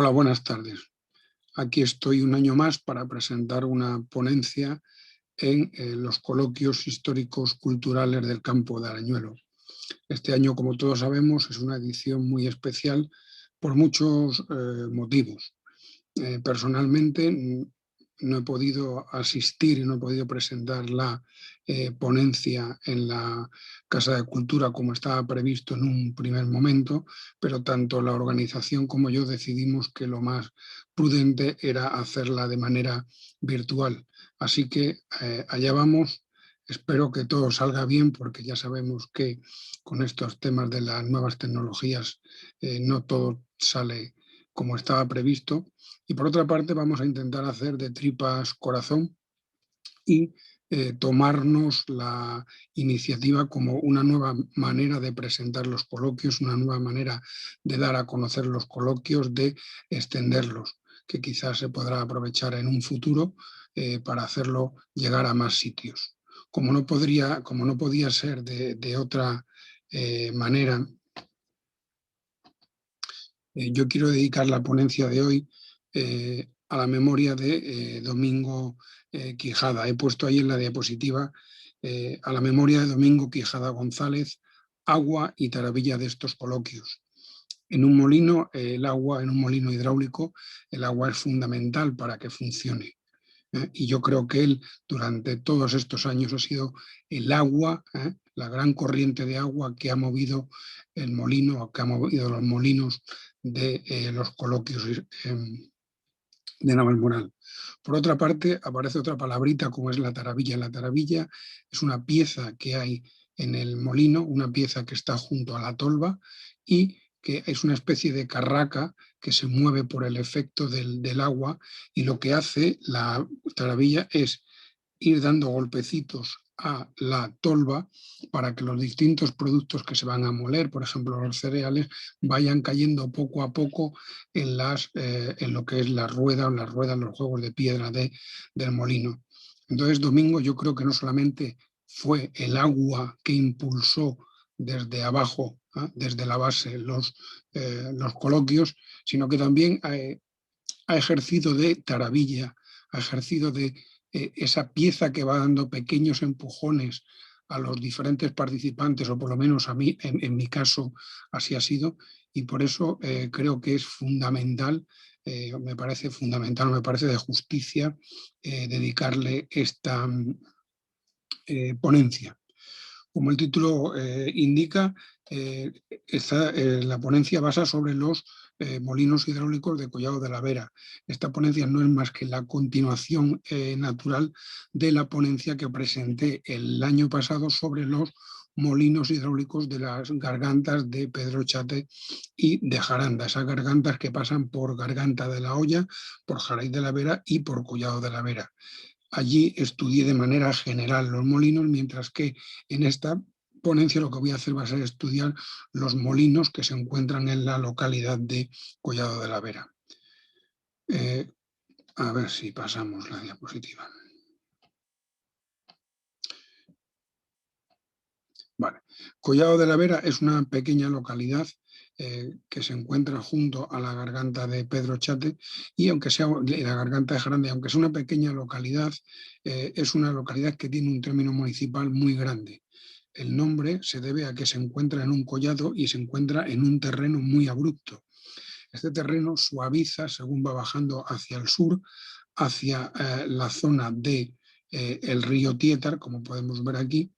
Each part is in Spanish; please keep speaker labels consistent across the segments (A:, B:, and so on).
A: Hola, buenas tardes. Aquí estoy un año más para presentar una ponencia en los coloquios históricos culturales del campo de Arañuelo. Este año, como todos sabemos, es una edición muy especial por muchos motivos. Personalmente no he podido asistir y no he podido presentar la ponencia en la Casa de Cultura como estaba previsto en un primer momento, pero tanto la organización como yo decidimos que lo más prudente era hacerla de manera virtual. Así que allá vamos. Espero que todo salga bien porque ya sabemos que con estos temas de las nuevas tecnologías no todo sale como estaba previsto. Y por otra parte vamos a intentar hacer de tripas corazón y tomarnos la iniciativa como una nueva manera de presentar los coloquios, una nueva manera de dar a conocer los coloquios, de extenderlos, que quizás se podrá aprovechar en un futuro para hacerlo llegar a más sitios. Como no podía ser de otra manera, yo quiero dedicar la ponencia de hoy a la memoria de Domingo Quijada. He puesto ahí en la diapositiva a la memoria de Domingo Quijada González, agua y taravilla de estos coloquios. En un molino, el agua, en un molino hidráulico, el agua es fundamental para que funcione. Y yo creo que él durante todos estos años ha sido el agua, la gran corriente de agua que ha movido el molino, que ha movido los molinos de los coloquios de Navalmoral. Por otra parte, aparece otra palabrita como es la taravilla. La taravilla es una pieza que hay en el molino, una pieza que está junto a la tolva y que es una especie de carraca que se mueve por el efecto del agua, y lo que hace la taravilla es ir dando golpecitos a la tolva para que los distintos productos que se van a moler, por ejemplo los cereales, vayan cayendo poco a poco en lo que es la rueda, los juegos de piedra del molino. Entonces, Domingo, yo creo que no solamente fue el agua que impulsó desde abajo, desde la base, los coloquios, sino que también ha ejercido de taravilla, ha ejercido de esa pieza que va dando pequeños empujones a los diferentes participantes, o por lo menos a mí, en mi caso, así ha sido, y por eso creo que es fundamental, me parece fundamental, me parece de justicia dedicarle esta ponencia. Como el título indica, la ponencia basa sobre los molinos hidráulicos de Collado de la Vera. Esta ponencia no es más que la continuación natural de la ponencia que presenté el año pasado sobre los molinos hidráulicos de las gargantas de Pedrochate y de Jaranda, esas gargantas que pasan por Garganta de la Hoya, por Jaraíz de la Vera y por Collado de la Vera. Allí estudié de manera general los molinos, mientras que en esta ponencia lo que voy a hacer va a ser estudiar los molinos que se encuentran en la localidad de Collado de la Vera. A ver si pasamos la diapositiva. Vale. Collado de la Vera es una pequeña localidad que se encuentra junto a la garganta de Pedrochate, y aunque sea la garganta de Jaranda, aunque sea una pequeña localidad, es una localidad que tiene un término municipal muy grande. El nombre se debe a que se encuentra en un collado y se encuentra en un terreno muy abrupto. Este terreno suaviza según va bajando hacia el sur, hacia la zona de el río Tietar, como podemos ver aquí,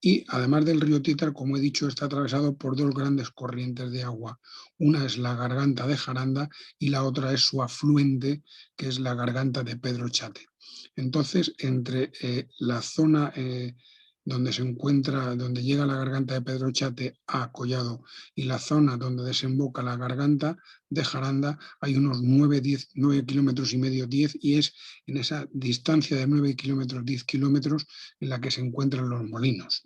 A: y además del río Títar, como he dicho, está atravesado por dos grandes corrientes de agua. Una es la garganta de Jaranda y la otra es su afluente, que es la garganta de Pedrochate. Entonces, entre la zona donde se encuentra, donde llega la garganta de Pedrochate a Collado, y la zona donde desemboca la garganta de Jaranda, hay unos 9 kilómetros y medio, 10, y es en esa distancia de 9 kilómetros, 10 kilómetros en la que se encuentran los molinos.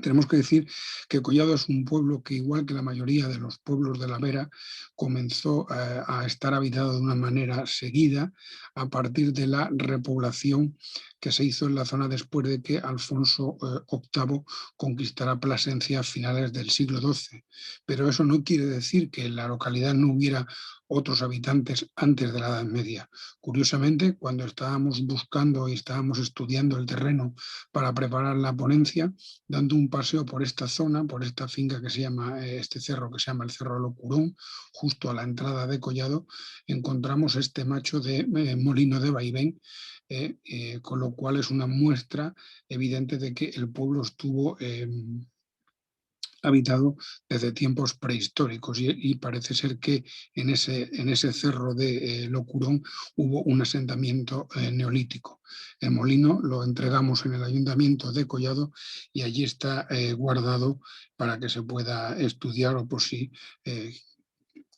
A: Tenemos que decir que Collado es un pueblo que, igual que la mayoría de los pueblos de la Vera, comenzó a estar habitado de una manera seguida a partir de la repoblación que se hizo en la zona después de que Alfonso VIII conquistara Plasencia a finales del siglo XII. Pero eso no quiere decir que en la localidad no hubiera otros habitantes antes de la Edad Media. Curiosamente, cuando estábamos buscando y estábamos estudiando el terreno para preparar la ponencia, dando un paseo por esta zona, por esta finca que se llama, este cerro que se llama el Cerro Locurón, justo a la entrada de Collado, encontramos este macho de molino de vaivén, con lo cual es una muestra evidente de que el pueblo estuvo habitado desde tiempos prehistóricos y parece ser que en ese cerro de Locurón hubo un asentamiento neolítico. El molino lo entregamos en el ayuntamiento de Collado y allí está guardado para que se pueda estudiar o por si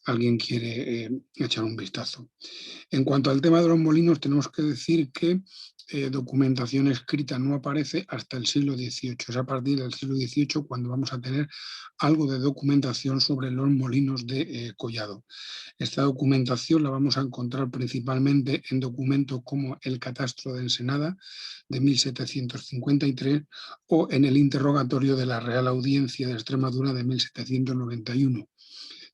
A: alguien quiere echar un vistazo. En cuanto al tema de los molinos, tenemos que decir que documentación escrita no aparece hasta el siglo XVIII. Es a partir del siglo XVIII cuando vamos a tener algo de documentación sobre los molinos de Collado. Esta documentación la vamos a encontrar principalmente en documentos como el Catastro de Ensenada de 1753 o en el interrogatorio de la Real Audiencia de Extremadura de 1791.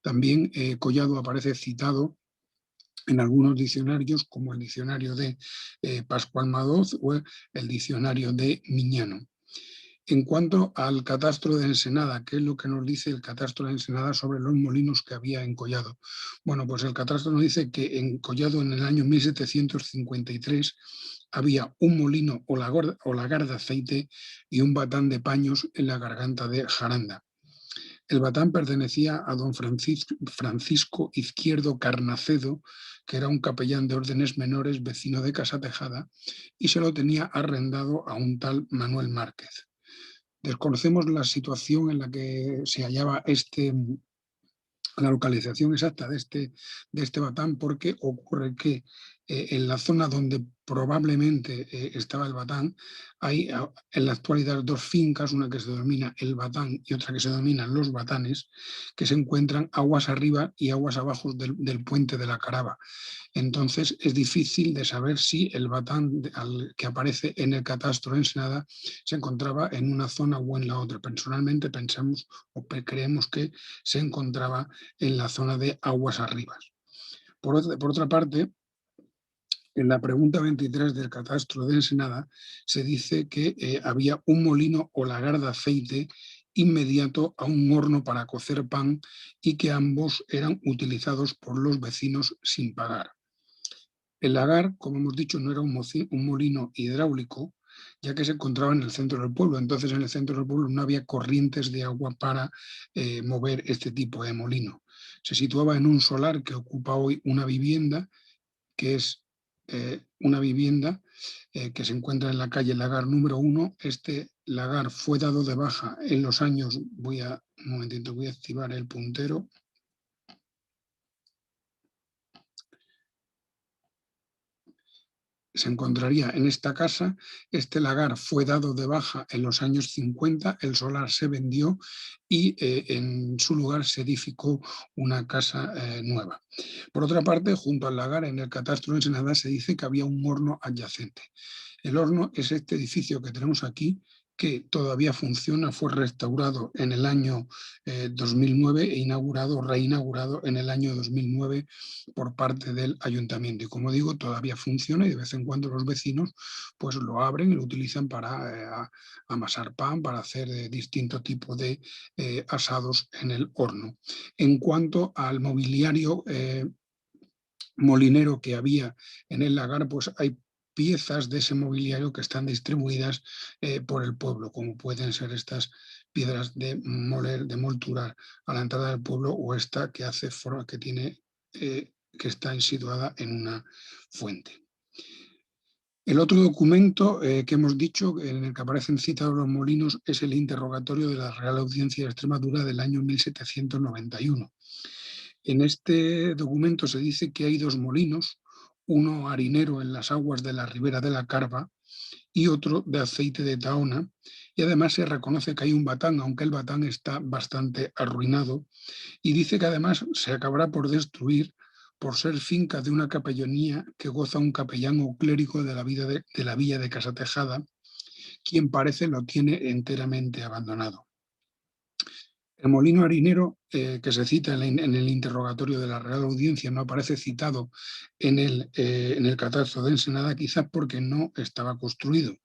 A: También Collado aparece citado en algunos diccionarios, como el diccionario de Pascual Madoz o el diccionario de Miñano. En cuanto al catastro de Ensenada, ¿qué es lo que nos dice el catastro de Ensenada sobre los molinos que había en Collado? Bueno, pues el catastro nos dice que en Collado en el año 1753 había un molino o lagar de aceite y un batán de paños en la garganta de Jaranda. El batán pertenecía a don Francisco Izquierdo Carnacedo, que era un capellán de órdenes menores, vecino de Casa Tejada, y se lo tenía arrendado a un tal Manuel Márquez. Desconocemos la situación en la que se hallaba la localización exacta de este batán, porque ocurre que en la zona donde probablemente estaba el batán hay en la actualidad dos fincas, una que se denomina el Batán y otra que se denomina los Batanes, que se encuentran aguas arriba y aguas abajo del puente de la Carava. Entonces es difícil de saber si el batán que aparece en el catastro de Ensenada se encontraba en una zona o en la otra. Personalmente pensamos o creemos que se encontraba en la zona de aguas arriba. Por otra parte, en la pregunta 23 del catastro de Ensenada se dice que había un molino o lagar de aceite inmediato a un horno para cocer pan y que ambos eran utilizados por los vecinos sin pagar. El lagar, como hemos dicho, no era un molino hidráulico, ya que se encontraba en el centro del pueblo. Entonces, en el centro del pueblo no había corrientes de agua para mover este tipo de molino. Se situaba en un solar que ocupa hoy una vivienda, que es una vivienda que se encuentra en la calle Lagar número 1. Este lagar fue dado de baja en los años, un momentito, voy a activar el puntero. Se encontraría en esta casa. Este lagar fue dado de baja en los años 50, el solar se vendió y en su lugar se edificó una casa nueva. Por otra parte, junto al lagar, en el catastro de Ensenada, se dice que había un horno adyacente. El horno es este edificio que tenemos aquí, que todavía funciona, fue restaurado en el año 2009 e reinaugurado en el año 2009 por parte del ayuntamiento. Y como digo, todavía funciona y de vez en cuando los vecinos pues lo abren y lo utilizan para amasar pan, para hacer distintos tipos de asados en el horno. En cuanto al mobiliario molinero que había en el lagar, pues hay piezas de ese mobiliario que están distribuidas por el pueblo, como pueden ser estas piedras de moler, de molturar a la entrada del pueblo, o esta que hace forma, que tiene, que está situada en una fuente. El otro documento que hemos dicho, en el que aparecen citados los molinos, es el interrogatorio de la Real Audiencia de Extremadura del año 1791. En este documento se dice que hay dos molinos, uno harinero en las aguas de la ribera de la Carva y otro de aceite de Tahona, y además se reconoce que hay un batán, aunque el batán está bastante arruinado, y dice que además se acabará por destruir por ser finca de una capellanía que goza un capellán o clérigo de la villa de Casatejada, quien parece lo tiene enteramente abandonado. El molino harinero, que se cita en el interrogatorio de la Real Audiencia, no aparece citado en el catastro de Ensenada, quizás porque no estaba construido.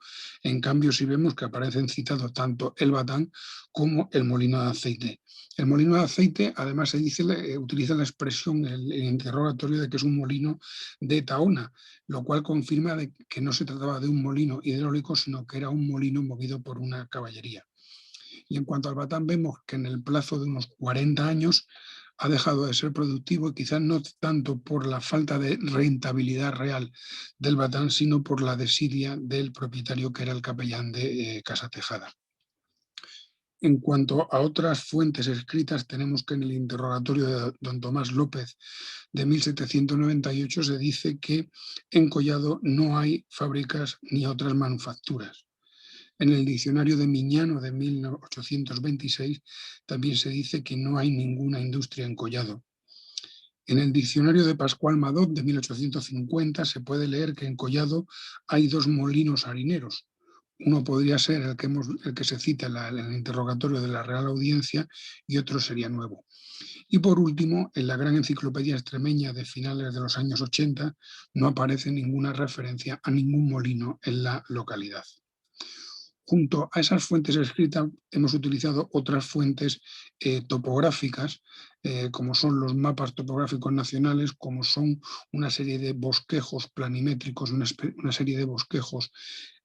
A: En cambio, sí vemos que aparecen citados tanto el batán como el molino de aceite. El molino de aceite, además, utiliza la expresión en el interrogatorio de que es un molino de Tahona, lo cual confirma que no se trataba de un molino hidráulico, sino que era un molino movido por una caballería. Y en cuanto al batán, vemos que en el plazo de unos 40 años ha dejado de ser productivo, y quizás no tanto por la falta de rentabilidad real del batán, sino por la desidia del propietario, que era el capellán de Casa Tejada. En cuanto a otras fuentes escritas, tenemos que en el interrogatorio de don Tomás López de 1798 se dice que en Collado no hay fábricas ni otras manufacturas. En el diccionario de Miñano de 1826 también se dice que no hay ninguna industria en Collado. En el diccionario de Pascual Madot de 1850 se puede leer que en Collado hay 2 molinos harineros. Uno podría ser el que se cita en el interrogatorio de la Real Audiencia, y otro sería nuevo. Y por último, en la gran enciclopedia extremeña de finales de los años 80 no aparece ninguna referencia a ningún molino en la localidad. Junto a esas fuentes escritas hemos utilizado otras fuentes topográficas, como son los mapas topográficos nacionales, como son una serie de bosquejos planimétricos, una serie de bosquejos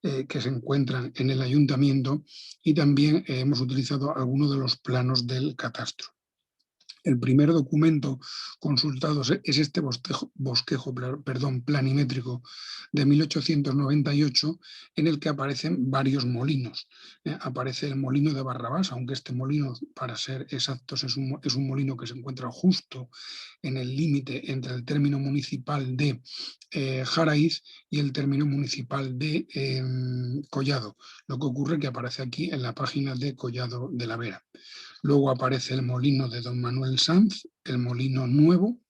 A: que se encuentran en el ayuntamiento, y también hemos utilizado algunos de los planos del catastro. El primer documento consultado es este bosquejo planimétrico de 1898, en el que aparecen varios molinos. Aparece el molino de Barrabás, aunque este molino, para ser exactos, es un molino que se encuentra justo en el límite entre el término municipal de Jaraíz y el término municipal de Collado. Lo que ocurre es que aparece aquí en la página de Collado de la Vera. Luego aparece el molino de don Manuel Sanz, el molino nuevo,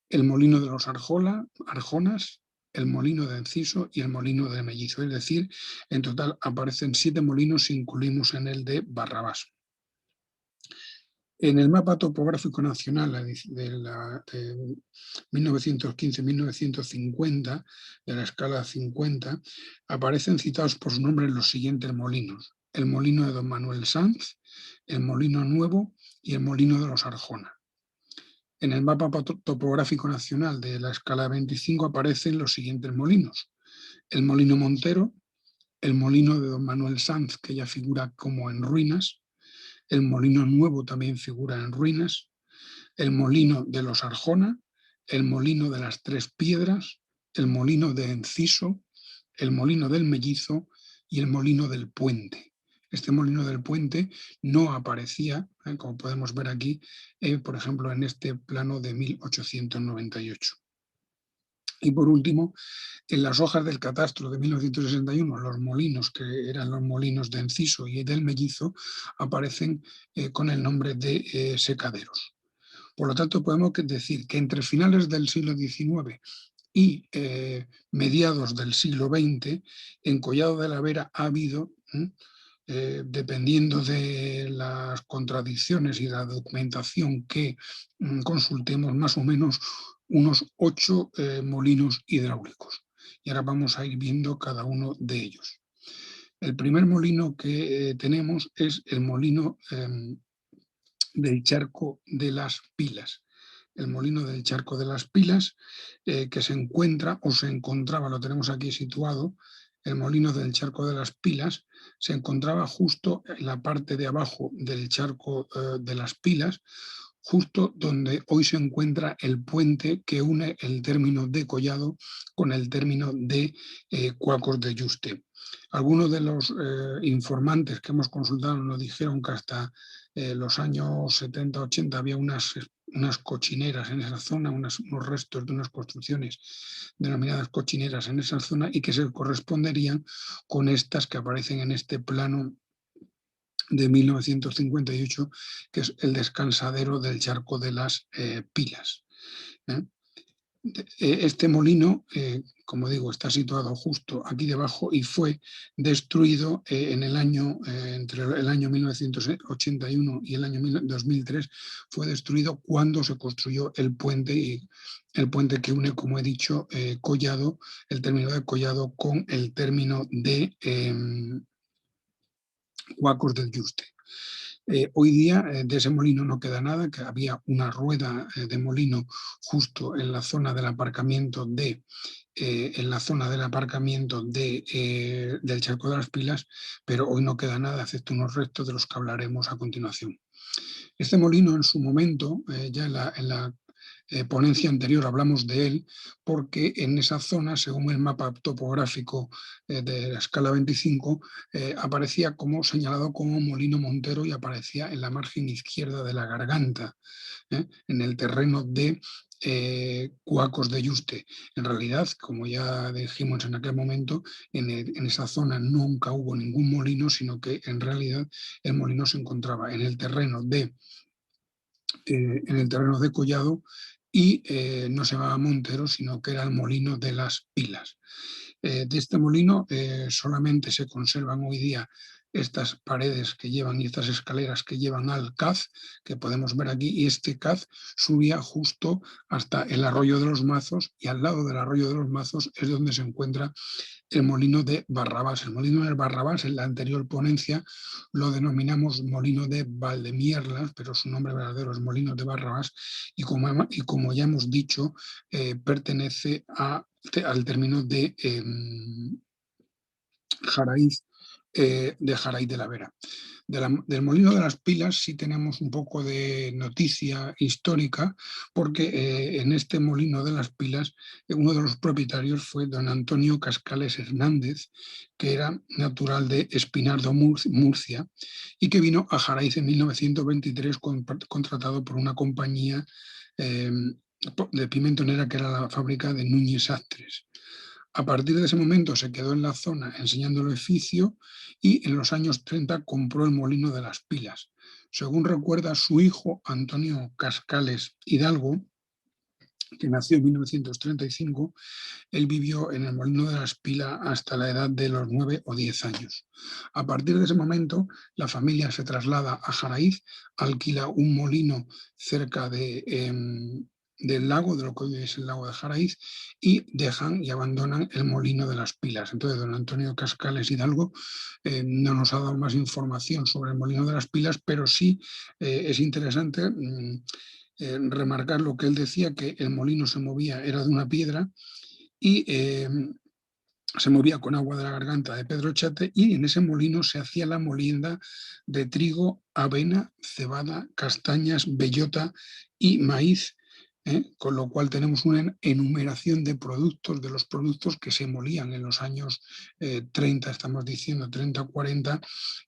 A: el molino de los Arjonas, el molino de Enciso y el molino de Mellizo. Es decir, en total aparecen 7 molinos si incluimos en el de Barrabás. En el mapa topográfico nacional de 1915-1950, de la escala 50, aparecen citados por su nombre los siguientes molinos: el molino de don Manuel Sanz, el molino nuevo y el molino de los Arjona. En el mapa topográfico nacional de la escala 25 aparecen los siguientes molinos: el molino Montero, el molino de don Manuel Sanz, que ya figura como en ruinas, el molino nuevo también figura en ruinas, el molino de los Arjona, el molino de las Tres Piedras, el molino de Enciso, el molino del Mellizo y el molino del Puente. Este molino del Puente no aparecía, como podemos ver aquí, por ejemplo, en este plano de 1898. Y por último, en las hojas del catastro de 1961, los molinos, que eran los molinos de Enciso y del Mellizo, aparecen con el nombre de secaderos. Por lo tanto, podemos decir que entre finales del siglo XIX y mediados del siglo XX, en Collado de la Vera ha habido, dependiendo de las contradicciones y la documentación que consultemos, más o menos unos 8 molinos hidráulicos. Y ahora vamos a ir viendo cada uno de ellos. El primer molino que tenemos es el molino del Charco de las Pilas. El molino del Charco de las Pilas, que se encuentra o se encontraba, lo tenemos aquí situado, el molino del Charco de las Pilas se encontraba justo en la parte de abajo del Charco de las Pilas, justo donde hoy se encuentra el puente que une el término de Collado con el término de Cuacos de Yuste. Algunos de los informantes que hemos consultado nos dijeron que hasta los años 70-80 había unas cochineras en esa zona, unos restos de unas construcciones denominadas cochineras en esa zona, y que se corresponderían con estas que aparecen en este plano de 1958, que es el descansadero del Charco de las Pilas. Este molino, como digo, está situado justo aquí debajo y fue destruido en el año, entre el año 1981 y el año 2003, fue destruido cuando se construyó el puente, y el puente que une, como he dicho, Collado, el término de Collado con el término de Huacos del Yuste. Hoy día de ese molino no queda nada, que había una rueda de molino justo en la zona del aparcamiento del Charco de las Pilas, pero hoy no queda nada, excepto unos restos de los que hablaremos a continuación. Este molino en su momento, ya en la ponencia anterior hablamos de él, porque en esa zona, según el mapa topográfico de la escala 25, aparecía como señalado como Molino Montero y aparecía en la margen izquierda de la Garganta, en el terreno de Cuacos de Yuste. En realidad, como ya dijimos en aquel momento, en esa zona nunca hubo ningún molino, sino que en realidad el molino se encontraba en el terreno de Collado, y no se llamaba Montero, sino que era el molino de las Pilas. De este molino solamente se conservan hoy día estas paredes que llevan y estas escaleras que llevan al caz, que podemos ver aquí, y este caz subía justo hasta el arroyo de los Mazos, y al lado del arroyo de los Mazos es donde se encuentra el molino de Barrabás. El molino de Barrabás, en la anterior ponencia, lo denominamos molino de Valdemierlas, pero su nombre verdadero es molino de Barrabás, y como ya hemos dicho, pertenece al término de Jaraíz, de la Vera. Del molino de las Pilas sí tenemos un poco de noticia histórica, porque en este molino de las Pilas uno de los propietarios fue don Antonio Cascales Hernández, que era natural de Espinardo, Murcia, y que vino a Jaraíz en 1923 contratado por una compañía de Pimentonera, que era la fábrica de Núñez Sastres. A partir de ese momento se quedó en la zona enseñando el oficio, y en los años 30 compró el molino de las Pilas. Según recuerda su hijo Antonio Cascales Hidalgo, que nació en 1935, él vivió en el molino de las Pilas hasta la edad de los 9 o 10 años. A partir de ese momento, la familia se traslada a Jaraíz, alquila un molino cerca del lago, de lo que hoy es el lago de Jaraíz, y dejan y abandonan el molino de las Pilas. Entonces, don Antonio Cascales Hidalgo no nos ha dado más información sobre el molino de las Pilas, pero sí es interesante remarcar lo que él decía, que el molino se movía, era de una piedra, y se movía con agua de la garganta de Pedro Chate, y en ese molino se hacía la molienda de trigo, avena, cebada, castañas, bellota y maíz, con lo cual tenemos una enumeración de productos, de los productos que se molían en los años 30, estamos diciendo 30 o 40,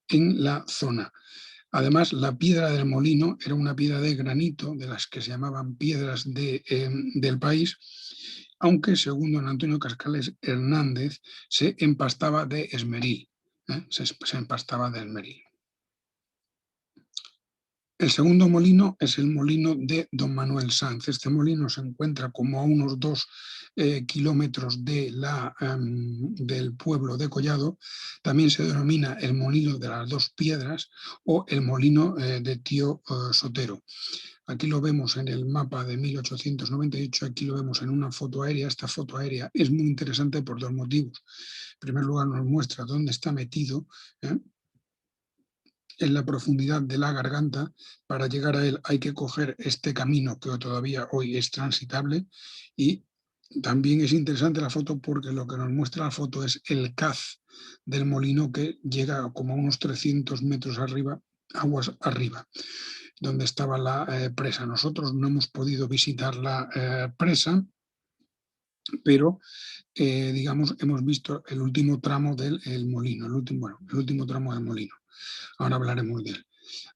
A: en la zona. Además, la piedra del molino era una piedra de granito, de las que se llamaban piedras del país, aunque según don Antonio Cascales Hernández se empastaba de esmeril, se empastaba de esmeril. El segundo molino es el molino de don Manuel Sanz. Este molino se encuentra como a unos 2 kilómetros del pueblo de Collado. También se denomina el molino de las dos piedras o el molino de tío Sotero. Aquí lo vemos en el mapa de 1898, aquí lo vemos en una foto aérea. Esta foto aérea es muy interesante por 2 motivos. En primer lugar, nos muestra dónde está metido, en la profundidad de la garganta. Para llegar a él hay que coger este camino que todavía hoy es transitable, y también es interesante la foto porque lo que nos muestra la foto es el caz del molino, que llega como a unos 300 metros arriba, aguas arriba, donde estaba la presa. Nosotros no hemos podido visitar la presa, pero digamos, hemos visto el último tramo del molino, el último tramo del molino. Ahora hablaremos de él.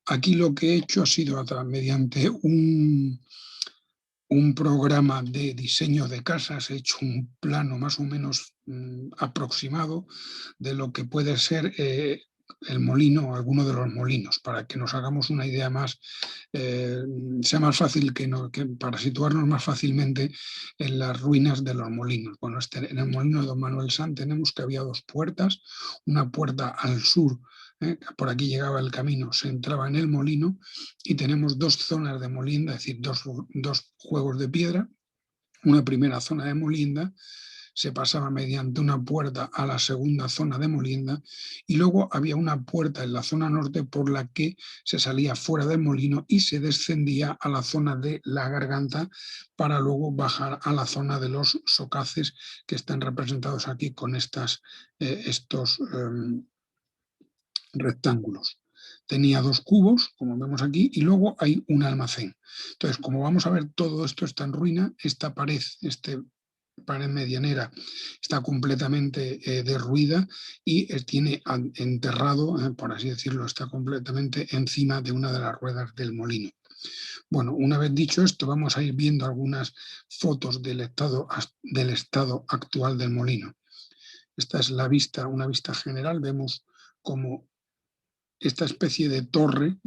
A: Aquí lo que he hecho ha sido, mediante un programa de diseño de casas, he hecho un plano más o menos aproximado de lo que puede ser el molino o alguno de los molinos, para que nos hagamos una idea más, sea más fácil para situarnos más fácilmente en las ruinas de los molinos. Bueno, en el molino de don Manuel Sanz tenemos que había dos puertas, una puerta al sur, por aquí llegaba el camino, se entraba en el molino, y tenemos dos zonas de molienda, es decir, dos juegos de piedra. Una primera zona de molienda, se pasaba mediante una puerta a la segunda zona de molienda, y luego había una puerta en la zona norte por la que se salía fuera del molino y se descendía a la zona de la garganta para luego bajar a la zona de los socaces, que están representados aquí con estos rectángulos. Tenía dos cubos, como vemos aquí, y luego hay un almacén. Entonces, como vamos a ver, todo esto está en ruina. Esta pared, pared medianera, está completamente derruida y tiene enterrado, por así decirlo, está completamente encima de una de las ruedas del molino. Bueno, una vez dicho esto, vamos a ir viendo algunas fotos del estado actual del molino. Esta es una vista general. Vemos como esta especie de torre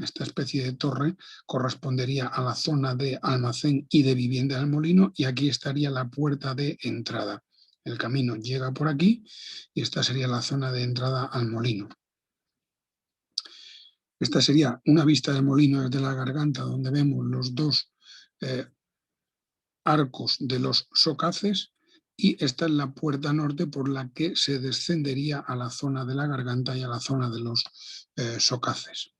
A: correspondería a la zona de almacén y de vivienda del molino, y aquí estaría la puerta de entrada. El camino llega por aquí y esta sería la zona de entrada al molino. Esta sería una vista del molino desde la garganta, donde vemos los dos arcos de los socaces, y esta es la puerta norte por la que se descendería a la zona de la garganta y a la zona de los socaces.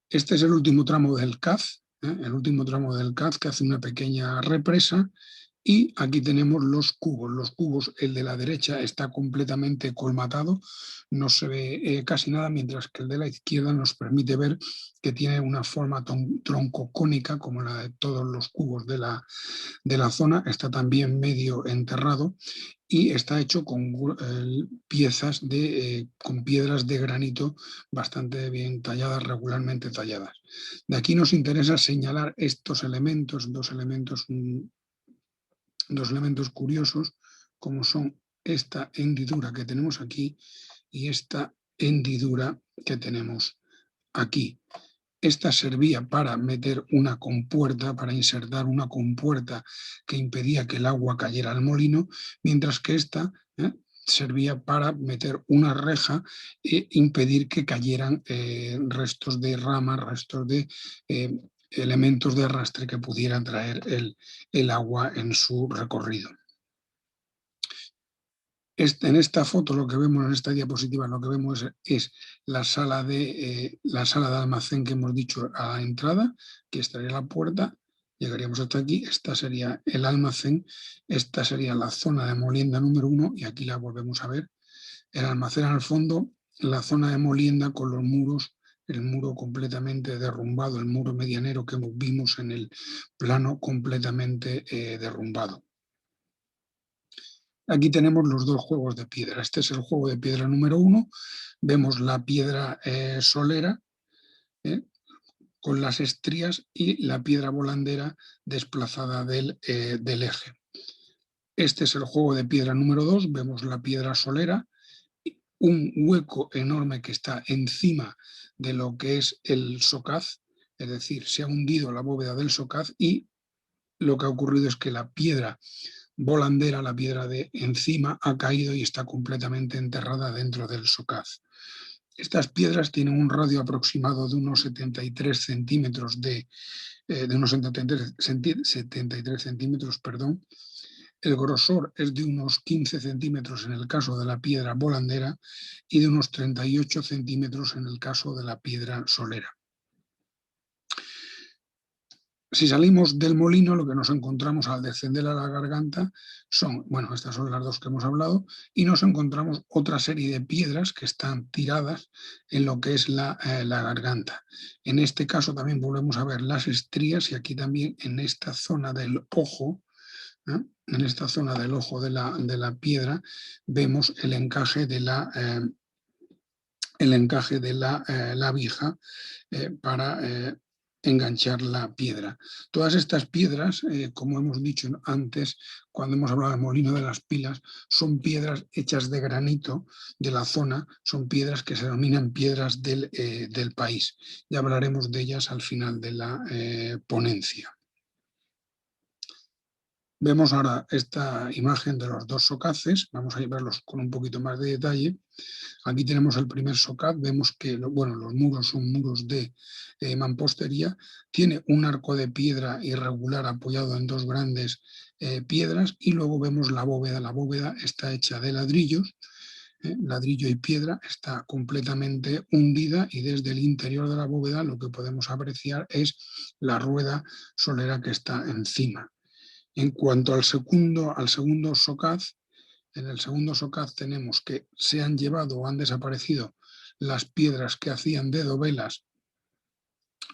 A: Este es el último tramo del CAZ, que hace una pequeña represa, y aquí tenemos los cubos. Los cubos, el de la derecha está completamente colmatado, no se ve casi nada, mientras que el de la izquierda nos permite ver que tiene una forma troncocónica, como la de todos los cubos de la zona. Está también medio enterrado y está hecho con con piedras de granito bastante bien talladas, regularmente talladas. De aquí nos interesa señalar estos elementos, dos elementos curiosos, como son esta hendidura que tenemos aquí y esta hendidura que tenemos aquí. Esta servía para meter una compuerta, para insertar una compuerta que impedía que el agua cayera al molino, mientras que esta servía para meter una reja e impedir que cayeran restos de ramas, restos de elementos de arrastre que pudieran traer el agua en su recorrido. En esta foto, lo que vemos en esta diapositiva, lo que vemos es la sala de almacén que hemos dicho a la entrada, que estaría la puerta, llegaríamos hasta aquí. Esta sería el almacén, esta sería la zona de molienda número 1, y aquí la volvemos a ver. El almacén al fondo, la zona de molienda con los muros, el muro completamente derrumbado, el muro medianero que vimos en el plano completamente derrumbado. Aquí tenemos los dos juegos de piedra. Este es el juego de piedra número 1. Vemos la piedra solera con las estrías y la piedra volandera desplazada del eje. Este es el juego de piedra número 2. Vemos la piedra solera, un hueco enorme que está encima de lo que es el socaz, es decir, se ha hundido la bóveda del socaz, y lo que ha ocurrido es que la piedra volandera, la piedra de encima, ha caído y está completamente enterrada dentro del socaz. Estas piedras tienen un radio aproximado de unos 73 centímetros El grosor es de unos 15 centímetros en el caso de la piedra volandera y de unos 38 centímetros en el caso de la piedra solera. Si salimos del molino, lo que nos encontramos al descender a la garganta estas son las dos que hemos hablado, y nos encontramos otra serie de piedras que están tiradas en lo que es la garganta. En este caso también volvemos a ver las estrías, y aquí también en esta zona del ojo, en esta zona del ojo de la piedra, vemos el encaje de la lavija para enganchar la piedra. Todas estas piedras, como hemos dicho antes, cuando hemos hablado del molino de las Pilas, son piedras hechas de granito de la zona, son piedras que se denominan piedras del país. Ya hablaremos de ellas al final de la ponencia. Vemos ahora esta imagen de los dos socaces, vamos a verlos con un poquito más de detalle. Aquí tenemos el primer socaz, vemos que los muros son muros de mampostería, tiene un arco de piedra irregular apoyado en dos grandes piedras y luego vemos la bóveda está hecha de ladrillos, ladrillo y piedra, está completamente hundida y desde el interior de la bóveda lo que podemos apreciar es la rueda solera que está encima. En cuanto al segundo socaz, en el segundo socaz tenemos que se han llevado o han desaparecido las piedras que hacían de dovelas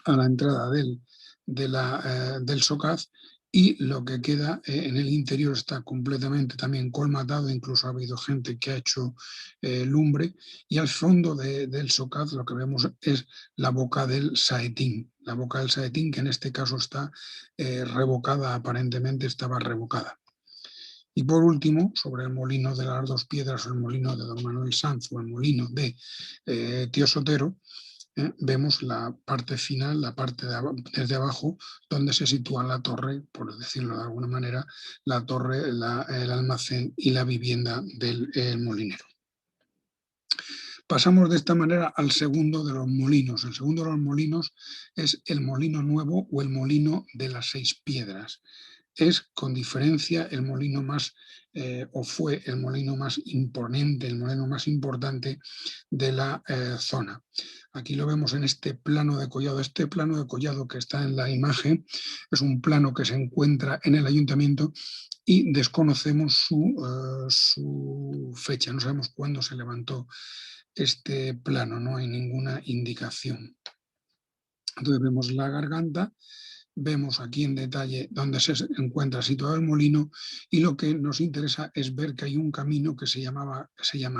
A: a la entrada del socaz y lo que queda en el interior está completamente también colmatado, incluso ha habido gente que ha hecho lumbre, y al fondo del socaz lo que vemos es la boca del saetín, que en este caso está revocada, aparentemente estaba revocada. Y por último, sobre el molino de las dos piedras, o el molino de don Manuel Sanz o el molino de Tío Sotero, vemos la parte final, la parte desde abajo, donde se sitúa la torre, por decirlo de alguna manera, la torre, el almacén y la vivienda del molinero. Pasamos de esta manera al segundo de los molinos. El segundo de los molinos es el molino nuevo o el molino de las 6 piedras. Es con diferencia el molino más, o fue el molino más imponente, el molino más importante de la zona. Aquí lo vemos en este plano de collado. Este plano de collado que está en la imagen es un plano que se encuentra en el ayuntamiento y desconocemos su fecha, no sabemos cuándo se levantó este plano, no hay ninguna indicación. Entonces vemos la garganta, vemos aquí en detalle dónde se encuentra situado el molino y lo que nos interesa es ver que hay un camino que se llama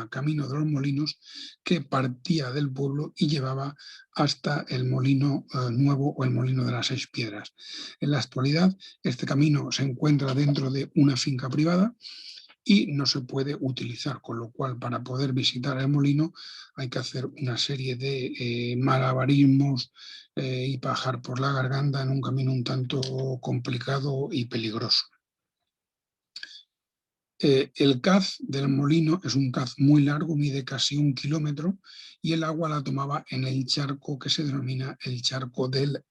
A: Camino de los Molinos que partía del pueblo y llevaba hasta el molino nuevo o el molino de las 6 piedras. En la actualidad este camino se encuentra dentro de una finca privada y no se puede utilizar, con lo cual para poder visitar el molino hay que hacer una serie de malabarismos y bajar por la garganta en un camino un tanto complicado y peligroso. El caz del molino es un caz muy largo, mide casi 1 kilómetro y el agua la tomaba en el charco que se denomina el charco del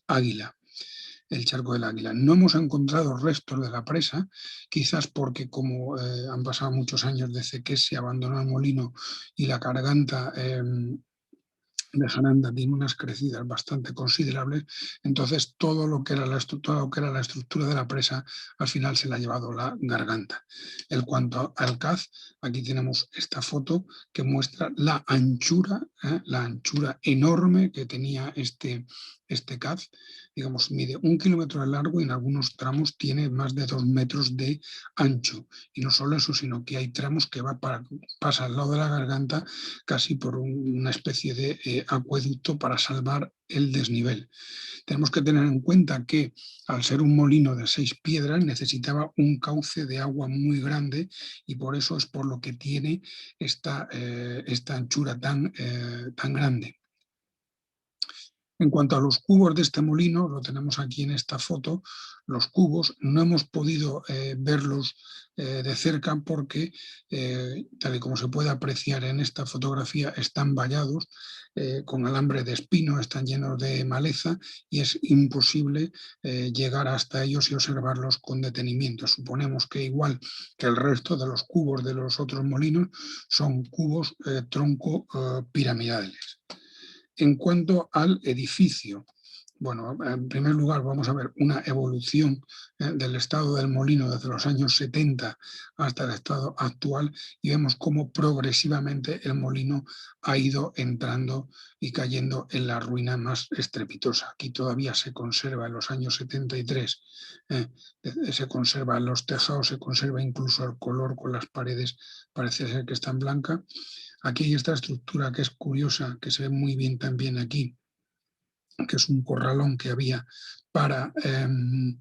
A: Águila. El charco del Águila. No hemos encontrado restos de la presa, quizás porque como han pasado muchos años desde que se abandonó el molino y la garganta de Jaranda tiene unas crecidas bastante considerables, entonces todo lo que era la estructura de la presa al final se la ha llevado la garganta. En cuanto al caz, aquí tenemos esta foto que muestra la anchura enorme que tenía este caz, digamos, mide 1 kilómetro de largo y en algunos tramos tiene más de 2 metros de ancho. Y no solo eso, sino que hay tramos que pasa al lado de la garganta casi por una especie de acueducto para salvar el desnivel. Tenemos que tener en cuenta que al ser un molino de 6 piedras necesitaba un cauce de agua muy grande y por eso es por lo que tiene esta anchura tan grande. En cuanto a los cubos de este molino, lo tenemos aquí en esta foto, los cubos no hemos podido verlos de cerca porque, tal y como se puede apreciar en esta fotografía, están vallados con alambre de espino, están llenos de maleza y es imposible llegar hasta ellos y observarlos con detenimiento. Suponemos que igual que el resto de los cubos de los otros molinos, son cubos tronco piramidales. En cuanto al edificio, bueno, en primer lugar vamos a ver una evolución del estado del molino desde los años 70 hasta el estado actual y vemos cómo progresivamente el molino ha ido entrando y cayendo en la ruina más estrepitosa. Aquí todavía se conserva en los años 73, se conservan los tejados, se conserva incluso el color con las paredes, parece ser que están blancas. Aquí hay esta estructura que es curiosa, que se ve muy bien también aquí, que es un corralón que había para un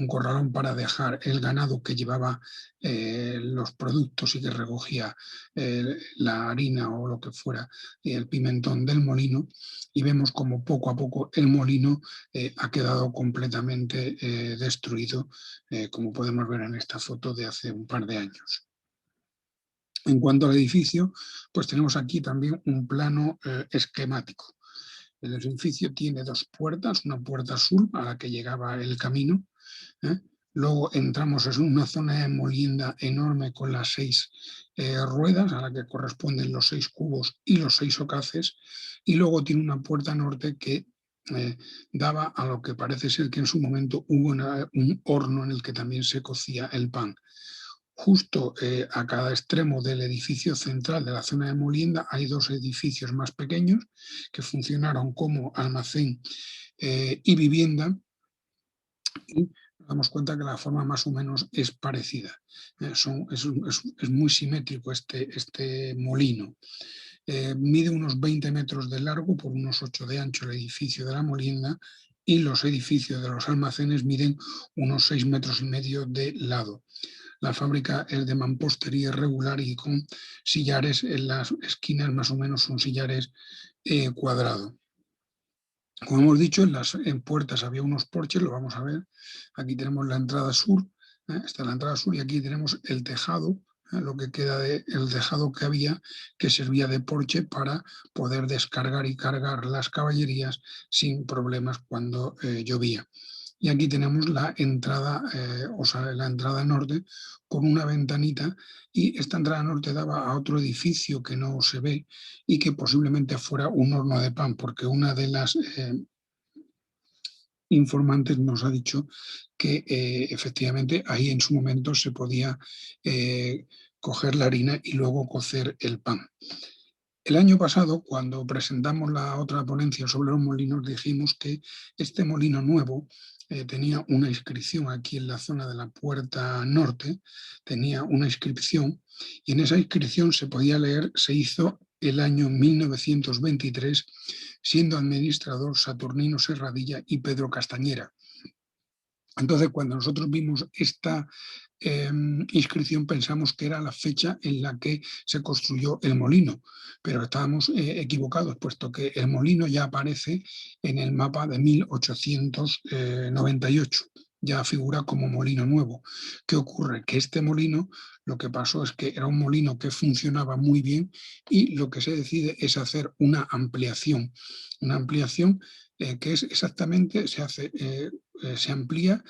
A: corralón para dejar el ganado que llevaba los productos y que recogía la harina o lo que fuera, el pimentón del molino, y vemos como poco a poco el molino ha quedado completamente destruido, como podemos ver en esta foto de hace un par de años. En cuanto al edificio, pues tenemos aquí también un plano esquemático. El edificio tiene dos puertas, una puerta sur a la que llegaba el camino, ¿eh? Luego entramos en una zona de molienda enorme con las 6 ruedas a la que corresponden los 6 cubos y los 6 ocaces, y luego tiene una puerta norte que daba a lo que parece ser que en su momento hubo un horno en el que también se cocía el pan. Justo a cada extremo del edificio central de la zona de molienda hay dos edificios más pequeños que funcionaron como almacén y vivienda, y nos damos cuenta que la forma más o menos es parecida. Es muy simétrico este molino. Mide unos 20 metros de largo por unos 8 de ancho el edificio de la molienda, y los edificios de los almacenes miden unos 6 metros y medio de lado. La fábrica es de mampostería irregular y con sillares en las esquinas, más o menos son sillares cuadrados. Como hemos dicho, en puertas había unos porches, lo vamos a ver. Aquí tenemos la entrada sur, esta es la entrada sur, y aquí tenemos el tejado, lo que queda del tejado que había, que servía de porche para poder descargar y cargar las caballerías sin problemas cuando llovía. Y aquí tenemos la entrada, la entrada norte con una ventanita, y esta entrada norte daba a otro edificio que no se ve y que posiblemente fuera un horno de pan, porque una de las informantes nos ha dicho que efectivamente ahí en su momento se podía coger la harina y luego cocer el pan. El año pasado, cuando presentamos la otra ponencia sobre los molinos, dijimos que este molino nuevo tenía una inscripción aquí en la zona de la puerta norte, tenía una inscripción, y en esa inscripción se podía leer: se hizo el año 1923, siendo administrador Saturnino Serradilla y Pedro Castañera. Entonces, cuando nosotros vimos esta inscripción, pensamos que era la fecha en la que se construyó el molino, pero estábamos equivocados, puesto que el molino ya aparece en el mapa de 1898, ya figura como molino nuevo. ¿Qué ocurre? Que este molino, lo que pasó es que era un molino que funcionaba muy bien, y lo que se decide es hacer una ampliación que es exactamente, se amplía,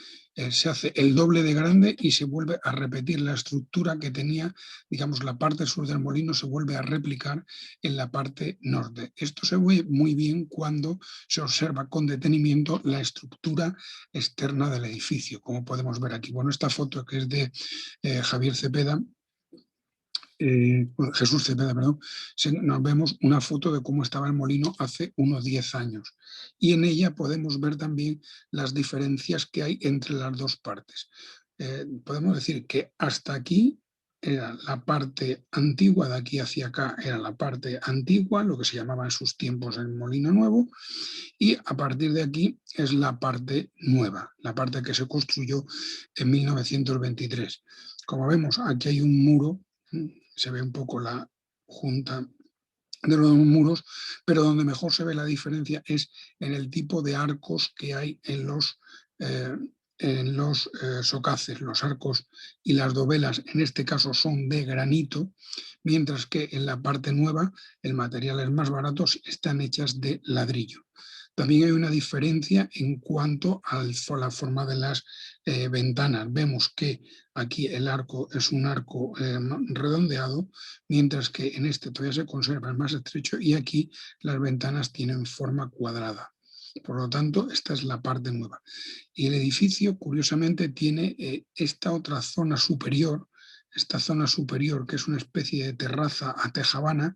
A: se hace el doble de grande y se vuelve a repetir la estructura que tenía, digamos, la parte sur del molino se vuelve a replicar en la parte norte. Esto se ve muy bien cuando se observa con detenimiento la estructura externa del edificio, como podemos ver aquí. Bueno, esta foto, que es de Javier Cepeda, Jesús Cepeda, perdón, nos vemos una foto de cómo estaba el molino hace unos 10 años. Y en ella podemos ver también las diferencias que hay entre las dos partes. Podemos decir que hasta aquí era la parte antigua, de aquí hacia acá era la parte antigua, lo que se llamaba en sus tiempos el molino nuevo, y a partir de aquí es la parte nueva, la parte que se construyó en 1923. Como vemos, aquí hay un muro, se ve un poco la junta de los muros, pero donde mejor se ve la diferencia es en el tipo de arcos que hay en los socaces. Los arcos y las dovelas en este caso son de granito, mientras que en la parte nueva, el material es más barato, están hechas de ladrillo. También hay una diferencia en cuanto a la forma de las ventanas. Vemos que aquí el arco es un arco redondeado, mientras que en este todavía se conserva el más estrecho, y aquí las ventanas tienen forma cuadrada. Por lo tanto, esta es la parte nueva. Y el edificio, curiosamente, tiene esta otra zona superior, que es una especie de terraza a tejabana,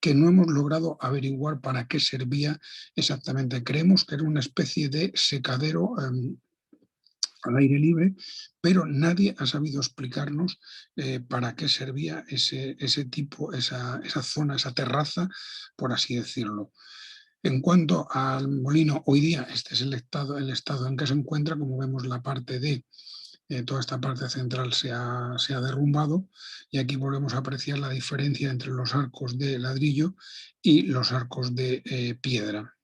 A: que no hemos logrado averiguar para qué servía exactamente. Creemos que era una especie de secadero al aire libre, pero nadie ha sabido explicarnos para qué servía esa zona, esa terraza, por así decirlo. En cuanto al molino, hoy día este es el estado en que se encuentra. Como vemos, la parte de toda esta parte central se ha derrumbado, y aquí volvemos a apreciar la diferencia entre los arcos de ladrillo y los arcos de piedra.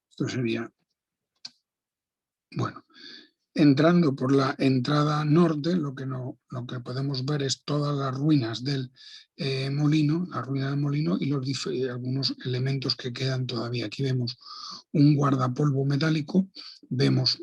A: Esto sería, bueno, entrando por la entrada norte, lo que podemos ver es todas las ruinas del molino, la ruina del molino y algunos elementos que quedan todavía. Aquí vemos un guardapolvo metálico, vemos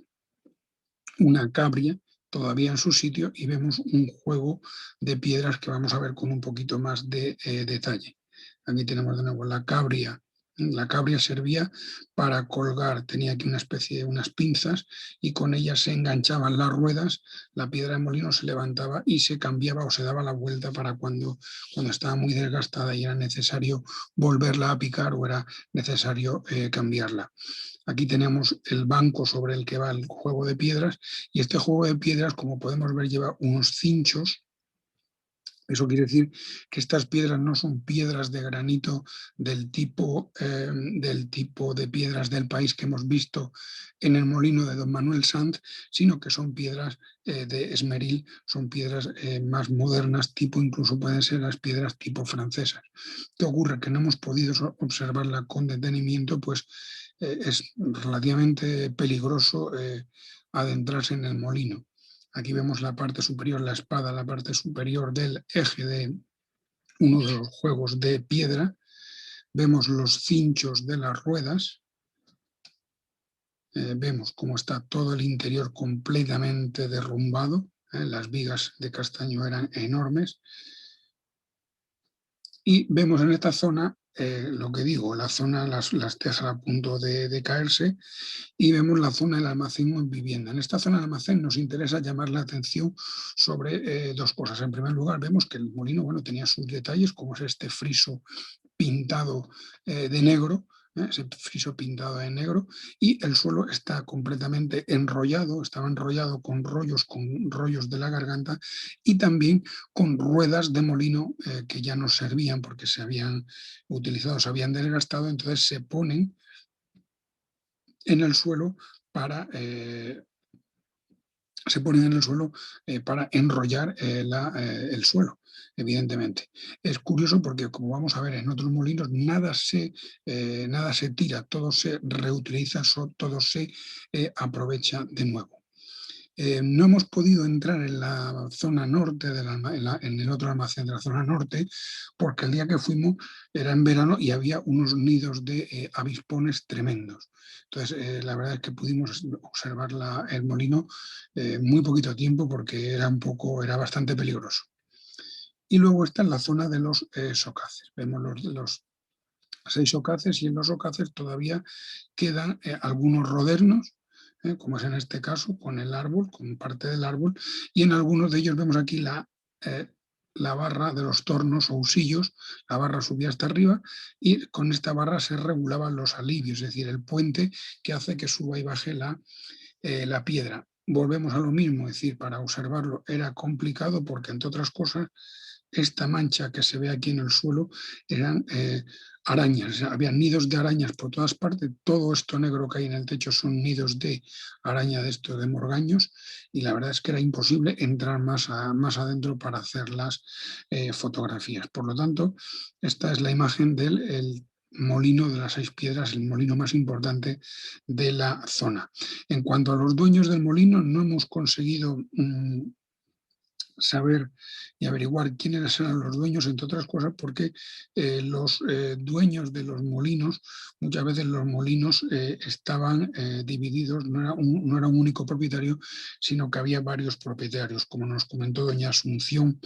A: una cabria todavía en su sitio y vemos un juego de piedras que vamos a ver con un poquito más de detalle. Aquí tenemos de nuevo la cabria. La cabria servía para colgar, tenía aquí una especie de unas pinzas, y con ellas se enganchaban las ruedas, la piedra de molino se levantaba y se cambiaba o se daba la vuelta para cuando estaba muy desgastada y era necesario volverla a picar o era necesario cambiarla. Aquí tenemos el banco sobre el que va el juego de piedras, y este juego de piedras, como podemos ver, lleva unos cinchos. Eso quiere decir que estas piedras no son piedras de granito del tipo de piedras del país que hemos visto en el molino de don Manuel Sanz, sino que son piedras de esmeril, son piedras más modernas, tipo, incluso pueden ser las piedras tipo francesas. ¿Qué ocurre? Que no hemos podido observarla con detenimiento, pues es relativamente peligroso adentrarse en el molino. Aquí vemos la parte superior, la espada, la parte superior del eje de uno de los juegos de piedra. Vemos los cinchos de las ruedas. Vemos cómo está todo el interior completamente derrumbado. Las vigas de castaño eran enormes. Y vemos en esta zona, lo que digo, la zona, las tejas a punto de caerse, y vemos la zona del almacén o vivienda. En esta zona del almacén nos interesa llamar la atención sobre dos cosas. En primer lugar, vemos que el molino, bueno, tenía sus detalles, como es este friso pintado de negro, ese friso pintado de negro, y el suelo está completamente enrollado, estaba enrollado con rollos de la garganta, y también con ruedas de molino que ya no servían porque se habían utilizado, se habían desgastado, entonces se ponen en el suelo para enrollar el suelo, evidentemente. Es curioso porque, como vamos a ver en otros molinos, nada se tira, todo se reutiliza, todo se aprovecha de nuevo. No hemos podido entrar en la zona norte, en el otro almacén de la zona norte, porque el día que fuimos era en verano y había unos nidos de avispones tremendos. Entonces, la verdad es que pudimos observar el molino muy poquito tiempo porque era bastante peligroso. Y luego está en la zona de los socaces. Vemos los 6 socaces, y en los socaces todavía quedan algunos rodernos, como es en este caso, con el árbol, con parte del árbol, y en algunos de ellos vemos aquí la barra de los tornos o husillos. La barra subía hasta arriba y con esta barra se regulaban los alivios, es decir, el puente que hace que suba y baje la piedra. Volvemos a lo mismo, es decir, para observarlo era complicado porque, entre otras cosas, esta mancha que se ve aquí en el suelo eran arañas, había nidos de arañas por todas partes. Todo esto negro que hay en el techo son nidos de araña, de morgaños, y la verdad es que era imposible entrar más adentro para hacer las fotografías. Por lo tanto, esta es la imagen del molino de las 6 piedras, el molino más importante de la zona. En cuanto a los dueños del molino, no hemos conseguido saber y averiguar quiénes eran los dueños, entre otras cosas porque los dueños de los molinos, muchas veces los molinos estaban divididos, no era un único propietario, sino que había varios propietarios, como nos comentó doña Asunción